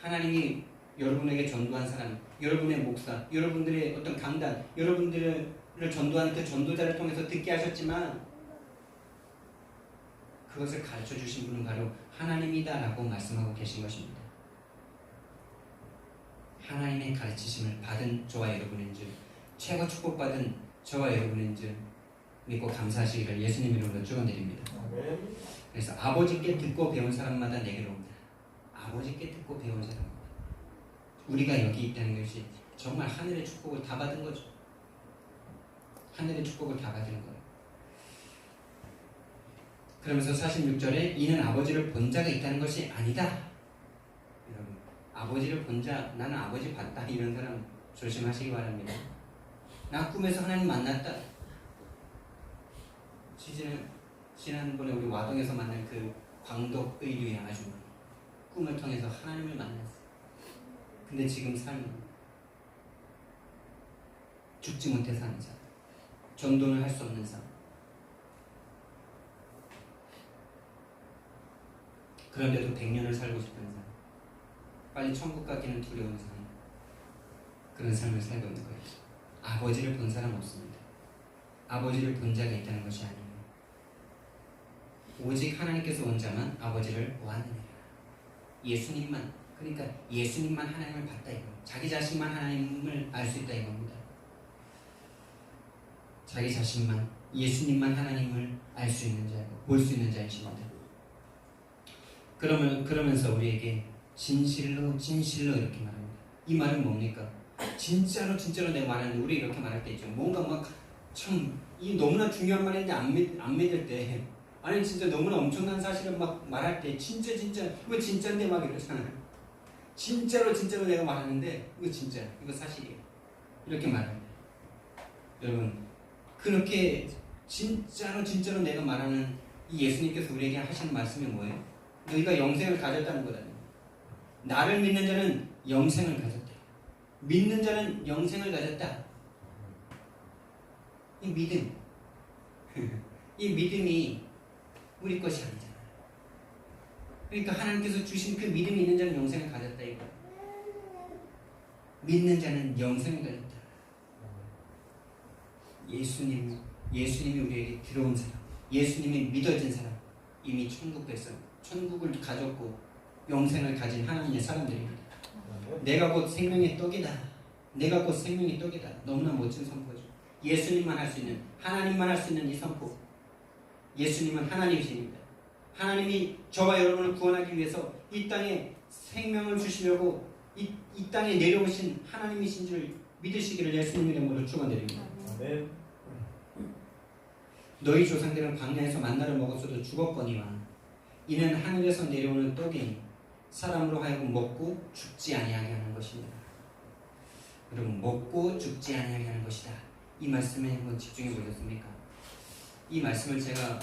하나님이 여러분에게 전도한 사람, 여러분의 목사, 여러분들의 어떤 강단, 여러분들을 전도한 그 전도자를 통해서 듣게 하셨지만 그것을 가르쳐 주신 분은 바로 하나님이다라고 말씀하고 계신 것입니다. 하나님의 가르치심을 받은 저와 여러분인 줄, 최고 축복받은 저와 여러분인 줄 믿고 감사하시기를 예수님 이름으로 축원드립니다. 그래서 아버지께 듣고 배운 사람마다 내게로 옵니다. 아버지께 듣고 배운 사람, 우리가 여기 있다는 것이 정말 하늘의 축복을 다 받은 거죠. 하늘의 축복을 다 받은 거예요. 그러면서 46절에 이는 아버지를 본 자가 있다는 것이 아니다. 여러분, 아버지를 본 자, 나는 아버지 봤다, 이런 사람 조심하시기 바랍니다. 나 꿈에서 하나님 만났다. 지난번에 우리 와동에서 만난 그 광덕 의류의 아주머니, 꿈을 통해서 하나님을 만났어요. 근데 지금 삶은 죽지 못해 사는 삶, 전도는 할 수 없는 삶. 그런데도 100년을 살고 싶은 삶, 빨리 천국 가기는 두려운 삶, 그런 삶을 살고 있는 거예요. 아버지를 본 사람 없습니다. 아버지를 본 자가 있다는 것이 아니에요. 오직 하나님께서 온 자만 아버지를 보았느니라. 예수님만, 그러니까 예수님만 하나님을 봤다 이거. 자기 자신만 하나님을 알 수 있다 이겁니다. 자기 자신만, 예수님만 하나님을 알 수 있는 자이고 볼 수 있는 자이십니다. 그러면서 우리에게 진실로 이렇게 말합니다. 이 말은 뭡니까? 진짜로 내가 말하는데, 우리 이렇게 말할 때 있죠. 뭔가 막 참 이 너무나 중요한 말인데 안 믿을 때, 아니 진짜 너무나 엄청난 사실을 막 말할 때 진짜 이거 진짜인데 막 이러잖아요. 진짜로 내가 말하는데 이거 진짜, 이거 사실이에요, 이렇게 말합니다. 여러분, 그렇게 진짜로 내가 말하는 이 예수님께서 우리에게 하시는 말씀이 뭐예요? 너희가 영생을 가졌다는 거다. 나를 믿는 자는 영생을 가졌다. 믿는 자는 영생을 가졌다. 이 믿음, 이 믿음이 우리 것이 아니잖아요. 그러니까 하나님께서 주신 그 믿음이 있는 자는 영생을 가졌다 이거. 믿는 자는 영생을 가졌다. 예수님이 우리에게 들어온 사람, 예수님이 믿어진 사람, 이미 천국 백성, 천국을 가졌고 영생을 가진 하나님의 사람들입니다. 내가 곧 생명의 떡이다. 내가 곧 생명의 떡이다. 너무나 멋진 선포죠. 예수님만 할 수 있는, 하나님만 할 수 있는 이 선포. 예수님은 하나님이십니다. 하나님이 저와 여러분을 구원하기 위해서 이 땅에 생명을 주시려고 이 땅에 내려오신 하나님이신 줄 믿으시기를 예수님 이름으로 축원드립니다. 아멘. 너희 조상들은 광야에서 만나를 먹었어도 죽었거니와 이는 하늘에서 내려오는 떡이니 사람으로 하여금 먹고 죽지 아니하게 하는 것입니다. 여러분, 먹고 죽지 아니하게 하는 것이다. 이 말씀에 한번 집중해 보셨습니까? 이 말씀을 제가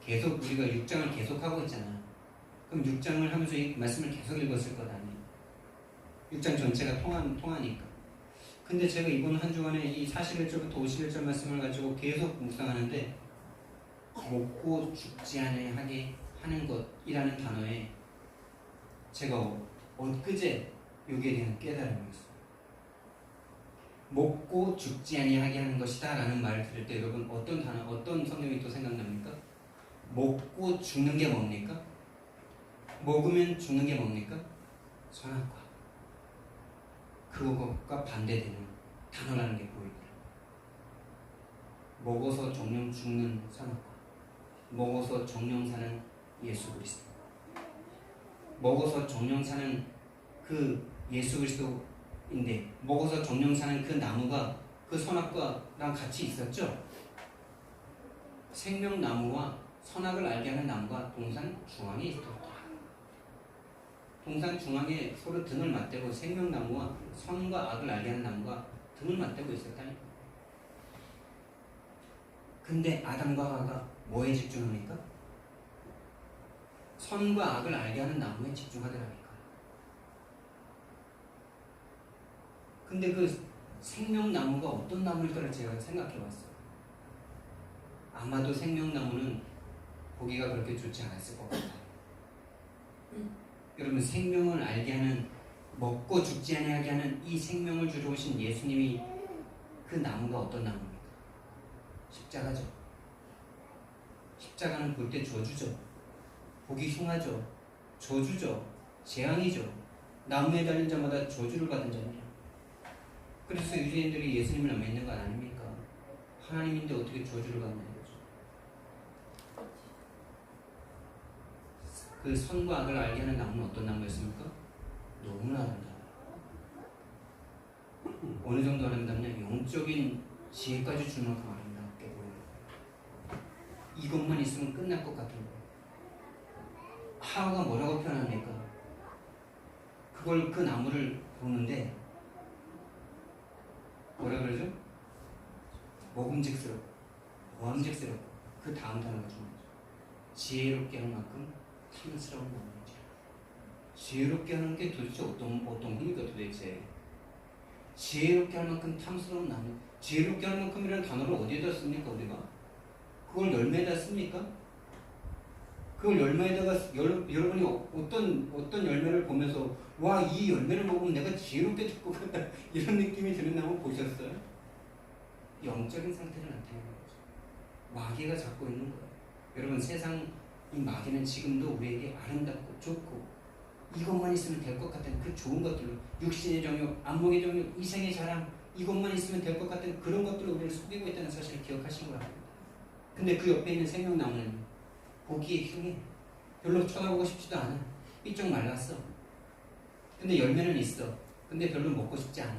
계속, 우리가 6장을 계속하고 있잖아. 그럼 6장을 하면서 이 말씀을 계속 읽었을 것 아니에요. 6장 전체가 통하니까. 근데 제가 이번 한 주간에 이 41절부터 51절 말씀을 가지고 계속 묵상하는데 먹고 죽지 아니하게 하는 것이라는 단어에 제가 엊그제 여기에 대한 깨달음이 있어요. 먹고 죽지 아니하게 하는 것이다 라는 말을 들을 때 여러분 어떤 단어, 어떤 성경이 또 생각납니까? 먹고 죽는 게 뭡니까? 먹으면 죽는 게 뭡니까? 선악과. 그것과 반대되는 단어라는 게 보입니다. 먹어서 정령 죽는 선악과, 먹어서 정령 사는 예수 그리스도, 먹어서 정령 사는 그 예수 그리스도인데 먹어서 정령 사는 그 나무가 그 선악과랑 같이 있었죠. 생명나무와 선악을 알게 하는 나무가 동산 중앙에 있었다. 동산 중앙에 서로 등을 맞대고 생명나무와 선과 악을 알게 하는 나무가 등을 맞대고 있었다니까. 근데 아담과 하와가 뭐에 집중합니까? 선과 악을 알게 하는 나무에 집중하더라니까. 근데 그 생명나무가 어떤 나무일까를 제가 생각해봤어요. 아마도 생명나무는 보기가 그렇게 좋지 않았을 것 같아요. 여러분, 생명을 알게 하는, 먹고 죽지 아니하게 하는 이 생명을 주러 오신 예수님이 그 나무가 어떤 나무입니까? 십자가죠. 십자가는 볼 때 저주죠. 보기 흉하죠. 저주죠. 재앙이죠. 나무에 달린 자마다 저주를 받은 자입니다. 그래서 유대인들이 예수님을 안 믿는 건 아닙니까? 하나님인데 어떻게 저주를 받냐는 거죠. 그 선과 악을 알게 하는 나무는 어떤 나무였습니까? 너무나 아름다워요. 어느 정도 아름답냐? 영적인 지혜까지 줄 만큼 아름답게 보여요. 이것만 있으면 끝날 것 같은 거예요. 하와가 뭐라고 표현합니까? 그걸, 그 나무를 보는데 뭐라 그러죠? 먹음직스럽고 보암직스럽고 그 다음 단어가 중요하죠. 지혜롭게 할 만큼 탐스러운 나무이죠. 지혜롭게 하는 게 도대체 어떤 겁니까 도대체? 지혜롭게 할 만큼 탐스러운 나무. 지혜롭게 할 만큼이라는 단어를 어디에다 씁니까 우리가? 그걸 열매에다 씁니까? 그걸 열매에다가 여러분이 어떤 열매를 보면서 와, 이 열매를 먹으면 내가 지혜롭게 될 것 같다 이런 느낌이 드는 나무 보셨어요? 영적인 상태를 나타내는 거죠. 마귀가 잡고 있는 거예요. 여러분, 세상 이 마귀는 지금도 우리에게 아름답고 좋고 이것만 있으면 될 것 같은 그 좋은 것들로, 육신의 정욕, 안목의 정욕, 이생의 자랑, 이것만 있으면 될 것 같은 그런 것들로 우리를 속이고 있다는 사실을 기억하신 거랍니다. 근데 그 옆에 있는 생명나무는 보기에 흉해. 별로 쳐다보고 싶지도 않아. 삐쩍 말랐어. 근데 열매는 있어. 근데 별로 먹고 싶지 않아.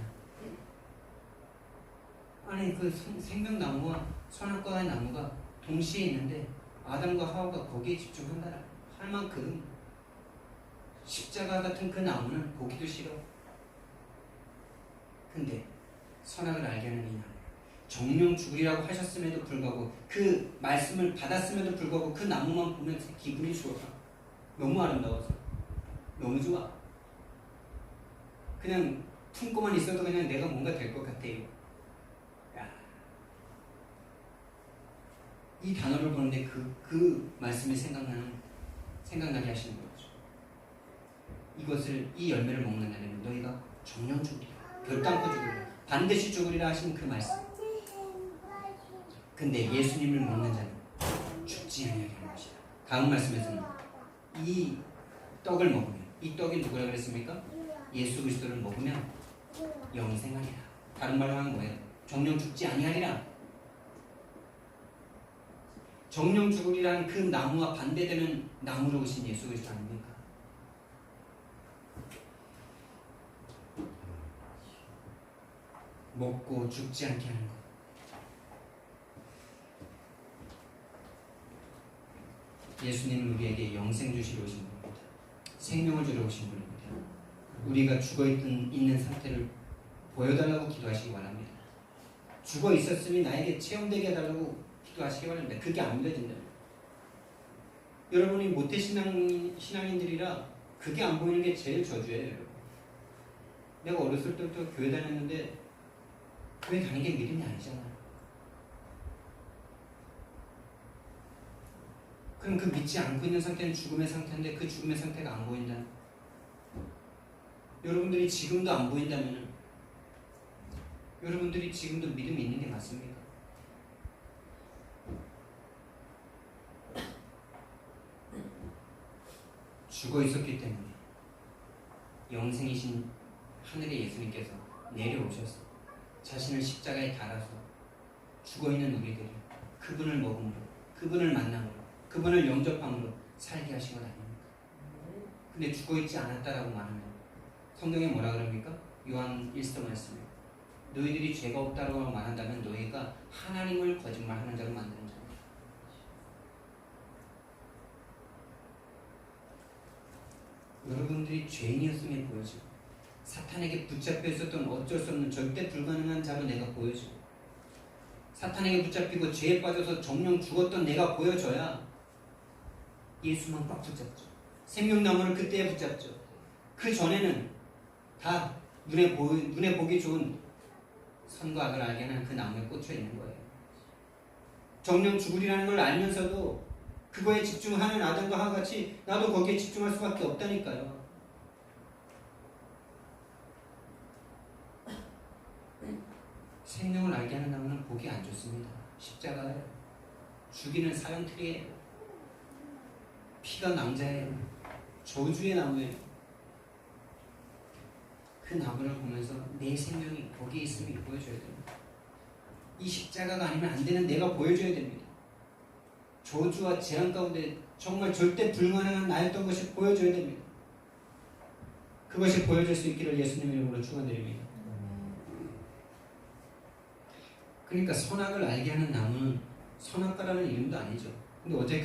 아니, 그 생명나무와 선악과의 나무가 동시에 있는데 아담과 하와가 거기에 집중한다 할 만큼 십자가 같은 그 나무는 보기도 싫어. 근데 선악을 알게 하는 이 나무, 정령 죽으리라고 하셨음에도 불구하고, 그 말씀을 받았음에도 불구하고 그 나무만 보면 기분이 좋아. 너무 아름다워서 너무 좋아. 그냥 품고만 있어도 그냥 내가 뭔가 될 것 같아요. 야. 이 단어를 보는데 그 말씀이 생각나게 하시는 거죠. 이것을, 이 열매를 먹는 날에는 너희가 정령 죽으리라, 결단코 죽으리라, 반드시 죽으리라 하신 그 말씀. 근데 예수님을 먹는 자는 죽지 아니하게 하는 것이다. 다음 말씀에서는 이 떡을 먹으면, 이 떡이 누구라 그랬습니까? 예수 그리스도를 먹으면 영생하리라. 다른 말로 하면 뭐예요? 정령 죽지 아니하리라. 정령 죽으리란 그 나무와 반대되는 나무로 오신 예수 그리스도 아닙니까? 먹고 죽지 않게 하는 것. 예수님은 우리에게 영생 주시러 오신 분입니다. 생명을 주러 오신 분입니다. 우리가 있는 상태를 보여달라고 기도하시기 바랍니다. 죽어 있었으니 나에게 체험되게 해달라고 기도하시기 바랍니다. 그게 안 믿어진다. 여러분이 모태신앙인들이라 그게 안 보이는 게 제일 저주예요. 여러분. 내가 어렸을 때부터 교회 다녔는데 교회 다니는 게 믿음이 아니잖아요. 그럼 그 믿지 않고 있는 상태는 죽음의 상태인데 그 죽음의 상태가 안 보인다. 여러분들이 지금도 안 보인다면 여러분들이 지금도 믿음이 있는 게 맞습니까? 죽어 있었기 때문에 영생이신 하늘의 예수님께서 내려오셔서 자신을 십자가에 달아서 죽어 있는 우리들이 그분을 먹음으로, 그분을 만남으로, 그분을 영접함으로 살게 하신 것 아닙니까? 근데 죽어 있지 않았다라고 말하면 성경에 뭐라 그럽니까? 요한 1서 말씀에 너희들이 죄가 없다라고 말한다면 너희가 하나님을 거짓말하는 자로 만드는 자다. 여러분들이 죄인이었음에 보여지고 사탄에게 붙잡혀 있었던 어쩔 수 없는 절대 불가능한 자로 내가 보여지고 사탄에게 붙잡히고 죄에 빠져서 정령 죽었던 내가 보여져야 예수만 꽉 붙잡죠. 생명나무를 그때에 붙잡죠. 그 전에는 다 눈에 보기 좋은 선과 악을 알게 하는 그 나무에 꽂혀 있는 거예요. 정령 죽으리라는 걸 알면서도 그거에 집중하는 아담과 하와 같이 나도 거기에 집중할 수밖에 없다니까요. 생명을 알게 하는 나무는 보기 안 좋습니다. 십자가예요. 죽이는 사형틀이에요. 피가 낭자예요. 저주의 나무예요. 그 나무를 보면서 내 생명이 거기에 있음이 보여줘야 됩니다. 이 십자가가 아니면 안 되는 내가 보여줘야 됩니다. 저주와 재앙 가운데 정말 절대 불가능한 나였던 것이 보여줘야 됩니다. 그것이 보여줄 수 있기를 예수님의 이름으로 축원드립니다. 그러니까 선악을 알게 하는 나무는 선악과라는 이름도 아니죠. 근데 어제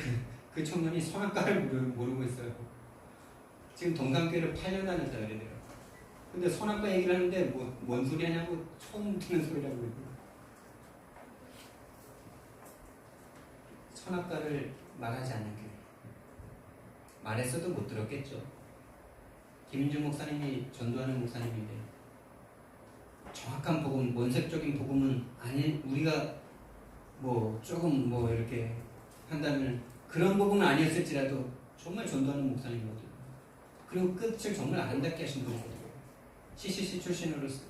그 청년이 선악과를 모르고 있어요. 지금 동산교회를 8년 다녔다 그러더라고요. 근데 선악과 얘기를 하는데 뭔 소리 하냐고 처음 듣는 소리라고 그러더라고요. 선악과를 말하지 않는 교회. 말했어도 못 들었겠죠. 김인중 목사님이 전도하는 목사님인데 정확한 복음, 원색적인 복음은 아니 우리가 조금 이렇게 한다면 그런 복음은 아니었을지라도 정말 전도하는 목사님이거든요. 그리고 끝을 정말 아름답게 하신 분이거든요. CCC 출신으로서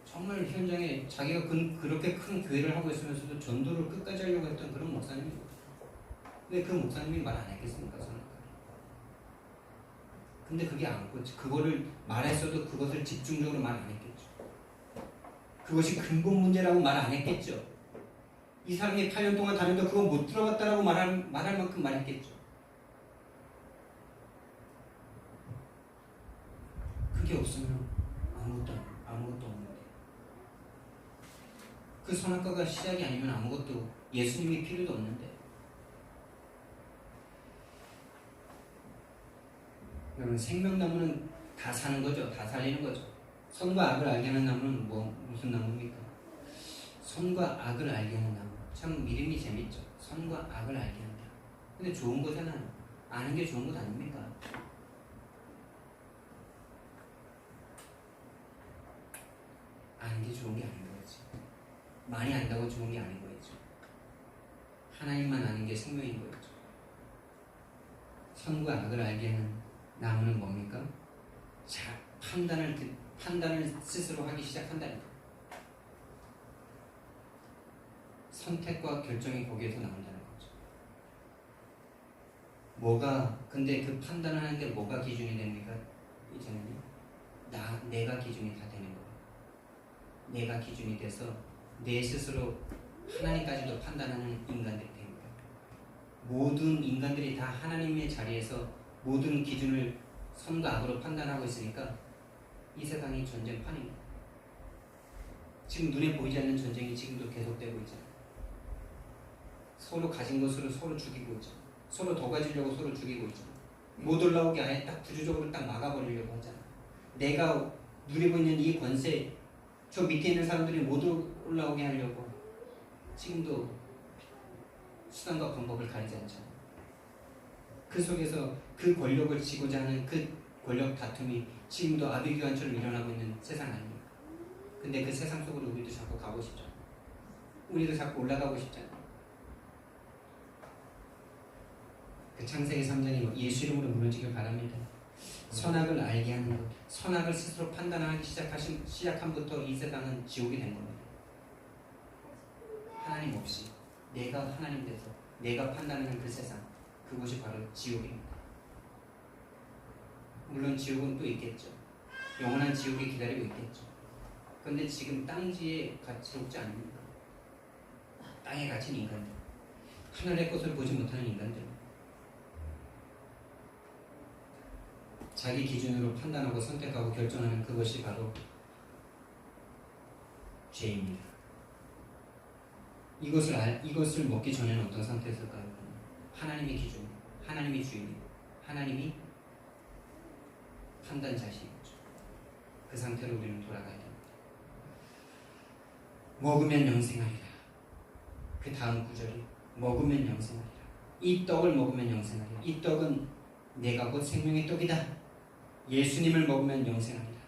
정말 현장에 자기가 그렇게 큰 교회를 하고 있으면서도 전도를 끝까지 하려고 했던 그런 목사님이거든요. 근데 그 목사님이 말 안 했겠습니까? 근데 그게 안 꽂혀. 그거를 말했어도 그것을 집중적으로 말 안 했겠죠. 그것이 근본 문제라고 말 안 했겠죠. 이 사람이 8년 동안 다녔는데 그거 못 들어봤다라고 말할 만큼 말했겠죠. 그게 없으면 아무것도 없는데 그 선악과가 시작이 아니면 아무것도 예수님이 필요도 없는데 그러면 생명나무는 다 사는 거죠. 다 살리는 거죠. 선과 악을 알게 하는 나무는 무슨 나무입니까? 선과 악을 알게 하는 나무. 참 이름이 재밌죠. 선과 악을 알게 한다. 근데 좋은 거잖아요. 아는 게 좋은 것 아닙니까? 아는 게 좋은 게 아닌 거지. 많이 안다고 좋은 게 아닌 거죠. 하나님만 아는 게 생명인 거죠. 선과 악을 알게 하는 나무는 뭡니까? 자, 판단을 스스로 하기 시작한다니까. 선택과 결정이 거기에서 나온다는 거죠. 근데 그 판단을 하는데 뭐가 기준이 됩니까? 이제는요. 내가 기준이 다 되는 거예요. 내가 기준이 돼서 내 스스로 하나님까지도 판단하는 인간들이 됩니다. 모든 인간들이 다 하나님의 자리에서 모든 기준을 선과 악으로 판단하고 있으니까 이 세상이 전쟁판입니다. 지금 눈에 보이지 않는 전쟁이 지금도 계속되고 있잖아요. 서로 가진 것으로 서로 죽이고 있잖아요. 서로 더 가지려고 서로 죽이고 있잖아요. 못 올라오게 아예 딱 구조적으로 딱 막아버리려고 하잖아요. 내가 누리고 있는 이 권세, 저 밑에 있는 사람들이 못 올라오게 하려고 지금도 수단과 방법을 가리지 않잖아요. 그 속에서 그 권력을 쥐고자 하는 그 권력 다툼이 지금도 아비규환처럼 일어나고 있는 세상 아닙니까? 근데 그 세상 속으로 우리도 자꾸 가고 싶잖아요. 우리도 자꾸 올라가고 싶잖아요. 그 창세기 3장이 예수 이름으로 무너지길 바랍니다. 선악을 알게 하는 것, 선악을 스스로 판단하기 시작함부터 이 세상은 지옥이 된 겁니다. 하나님 없이 내가 하나님 돼서 내가 판단하는 그 세상, 그곳이 바로 지옥입니다. 물론 지옥은 또 있겠죠. 영원한 지옥이 기다리고 있겠죠. 그런데 지금 땅지에 가치롭지 않습니까? 땅에 갇힌 인간들, 하늘의 것을 보지 못하는 인간들, 자기 기준으로 판단하고 선택하고 결정하는 그것이 바로 죄입니다. 이것을 먹기 전에는 어떤 상태였을까요? 하나님의 기준, 하나님의 주인, 하나님이 판단자신 거죠. 그 상태로 우리는 돌아가야 됩니다. 먹으면 영생하리라. 그 다음 구절이 먹으면 영생하리라. 이 떡을 먹으면 영생하리라. 이 떡은 내가 곧 생명의 떡이다. 예수님을 먹으면 영생합니다.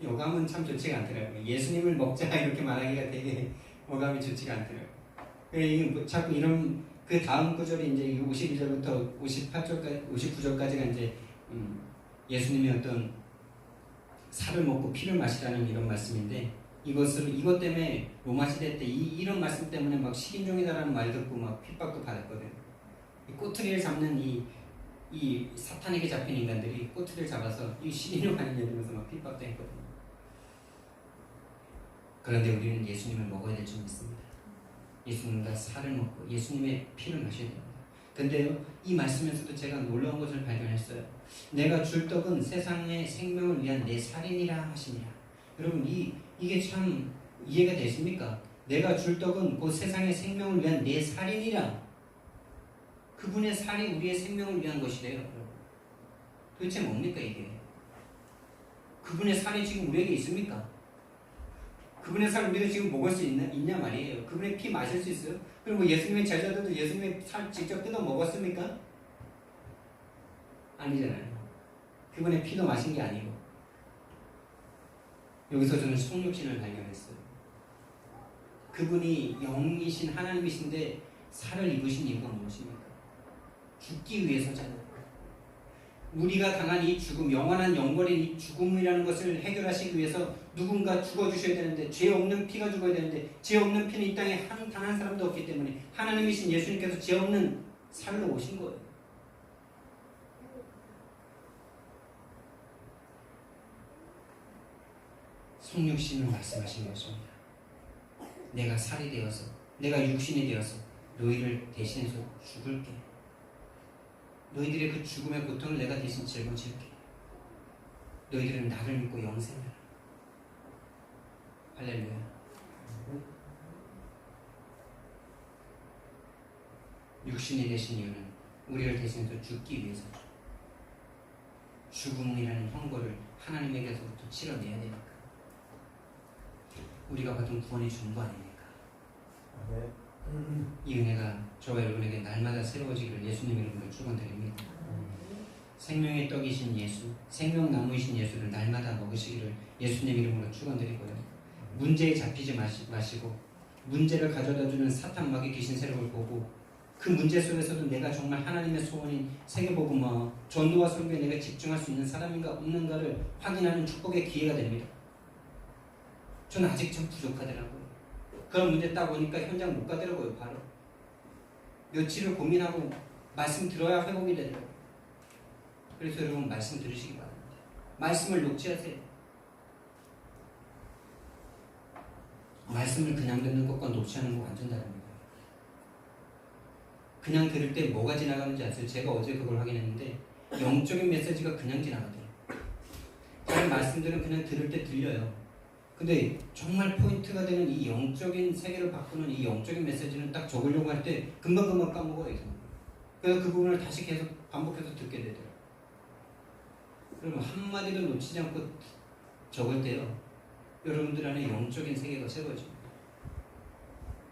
어감은 참 좋지가 않더라고요. 예수님을 먹자 이렇게 말하기가 되게 어감이 좋지가 않더라고요. 자꾸 이런 그 다음 구절이 이제 52절부터 59절까지가 이제 예수님이 어떤 살을 먹고 피를 마시라는 이런 말씀인데 이것 때문에 로마 시대 때 이런 말씀 때문에 막 식인종이다라는 말 듣고 막 핍박도 받았거든요. 꼬투리를 잡는 이 사탄에게 잡힌 인간들이 꼬투리를 잡아서 이 식인종 아니냐 이러면서 막 핍박도 했거든요. 그런데 우리는 예수님을 먹어야 될 줄 믿습니다. 예수님과 살을 먹고 예수님의 피를 마셔야 됩니다. 근데요, 이 말씀에서도 제가 놀라운 것을 발견했어요. 내가 줄 떡은 세상의 생명을 위한 내 살이니라 하시니라. 여러분 이게 참 이해가 되십니까? 내가 줄 떡은 그 세상의 생명을 위한 내 살이니라. 그분의 살이 우리의 생명을 위한 것이래요. 도대체 뭡니까 이게? 그분의 살이 지금 우리에게 있습니까? 그분의 살 우리가 지금 먹을 수 있냐 말이에요. 그분의 피 마실 수 있어요? 그리고 예수님의 제자들도 예수님의 살 직접 뜯어 먹었습니까? 아니잖아요. 그분의 피도 마신 게 아니고. 여기서 저는 성육신을 발견했어요. 그분이 영이신 하나님이신데 살을 입으신 이유가 무엇입니까? 죽기 위해서잖아요. 우리가 당한 이 죽음, 영원한 영벌인 이 죽음이라는 것을 해결하시기 위해서 누군가 죽어주셔야 되는데, 죄 없는 피가 죽어야 되는데, 죄 없는 피는 이 땅에 단 한 사람도 없기 때문에 하나님이신 예수님께서 죄 없는 살로 오신 거예요. 성육신으로 말씀하신 것입니다. 내가 살이 되어서, 내가 육신이 되어서 너희를 대신해서 죽을게. 너희들의 그 죽음의 고통을 내가 대신 짊어질게. 너희들은 나를 믿고 영생하라. 할렐루야. 육신이 되신 이유는 우리를 대신해서 죽기 위해서죠. 죽음이라는 형벌을 하나님에게서부터 치러내야 되니까. 우리가 받은 구원의 전부 아닙니까? 이 은혜가 저와 여러분에게 날마다 새로워지기를 예수님 이름으로 축원드립니다. 생명의 떡이신 예수, 생명나무이신 예수를 날마다 먹으시기를 예수님 이름으로 축원드리고요. 문제에 잡히지 마시고 문제를 가져다주는 사탄 마귀 귀신 세력을 보고 그 문제 속에서도 내가 정말 하나님의 소원인 세계복음화, 전도와 선교에 내가 집중할 수 있는 사람인가 없는가를 확인하는 축복의 기회가 됩니다. 저는 아직 좀 부족하더라고요. 그런 문제 딱 오니까 현장 못 가더라고요. 바로 며칠을 고민하고 말씀 들어야 회복이 되더라고요. 그래서 여러분 말씀 들으시기 바랍니다. 말씀을 녹취하세요. 말씀을 그냥 듣는 것과 녹취하는 거 완전 다릅니다. 그냥 들을 때 뭐가 지나가는지 아세요? 제가 어제 그걸 확인했는데 영적인 메시지가 그냥 지나가더라고요. 다른 말씀들은 그냥 들을 때 들려요. 근데 정말 포인트가 되는 이 영적인 세계를 바꾸는 이 영적인 메시지는 딱 적으려고 할 때 금방금방 까먹어요. 그래서 그 부분을 다시 계속 반복해서 듣게 되더라고요. 그러면 한마디도 놓치지 않고 적을 때요, 여러분들 안에 영적인 세계가 새로워집니다.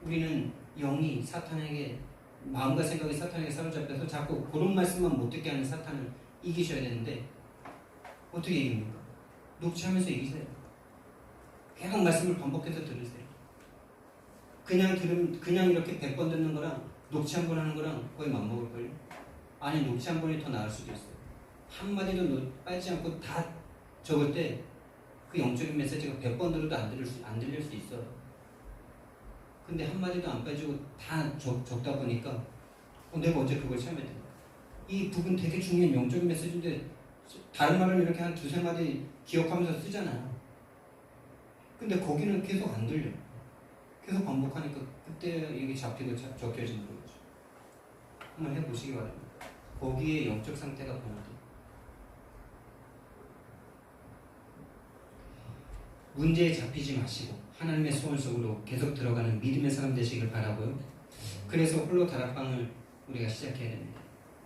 우리는 영이 사탄에게, 마음과 생각이 사탄에게 사로잡혀서 자꾸 그런 말씀만 못 듣게 하는 사탄을 이기셔야 되는데 어떻게 이깁니까? 녹취하면서 이기세요. 계속 말씀을 반복해서 들으세요. 그냥 이렇게 100번 듣는 거랑 녹취 한 번 하는 거랑 거의 맞먹을걸요? 아니, 녹취 한 번이 더 나을 수도 있어요. 한마디도 빠지지 않고 다 적을 때 그 영적인 메시지가 100번 들어도 안 들릴 수 있어요. 근데 한마디도 안 빠지고 다 적다 보니까 내가 어제 그걸 체험했다. 이 부분 되게 중요한 영적인 메시지인데 다른 말은 이렇게 한 두세 마디 기억하면서 쓰잖아요. 근데 거기는 계속 안 들려. 계속 반복하니까 그때 이게 잡히고 적혀지는 거죠. 한번 해보시기 바랍니다. 거기에 영적 상태가 변화돼요. 문제에 잡히지 마시고 하나님의 소원 속으로 계속 들어가는 믿음의 사람 되시길 바라고요. 그래서 홀로 다락방을 우리가 시작해야 됩니다.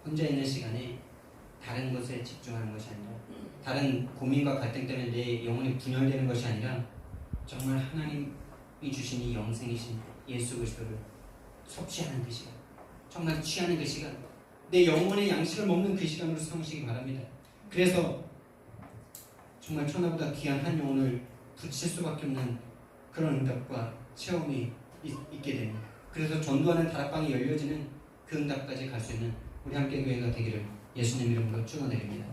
혼자 있는 시간에 다른 것에 집중하는 것이 아니라, 다른 고민과 갈등 때문에 내 영혼이 분열되는 것이 아니라 정말 하나님이 주신 이 영생이신 예수 그리스도를 섭취하는 그 시간, 정말 취하는 그 시간, 내 영혼의 양식을 먹는 그 시간으로 삼으시기 바랍니다. 그래서 정말 천하보다 귀한 한 영혼을 붙일 수밖에 없는 그런 응답과 체험이 있게 됩니다. 그래서 전도하는 다락방이 열려지는 그 응답까지 갈 수 있는 우리 함께 교회가 되기를 예수님 이름으로 축원드립니다.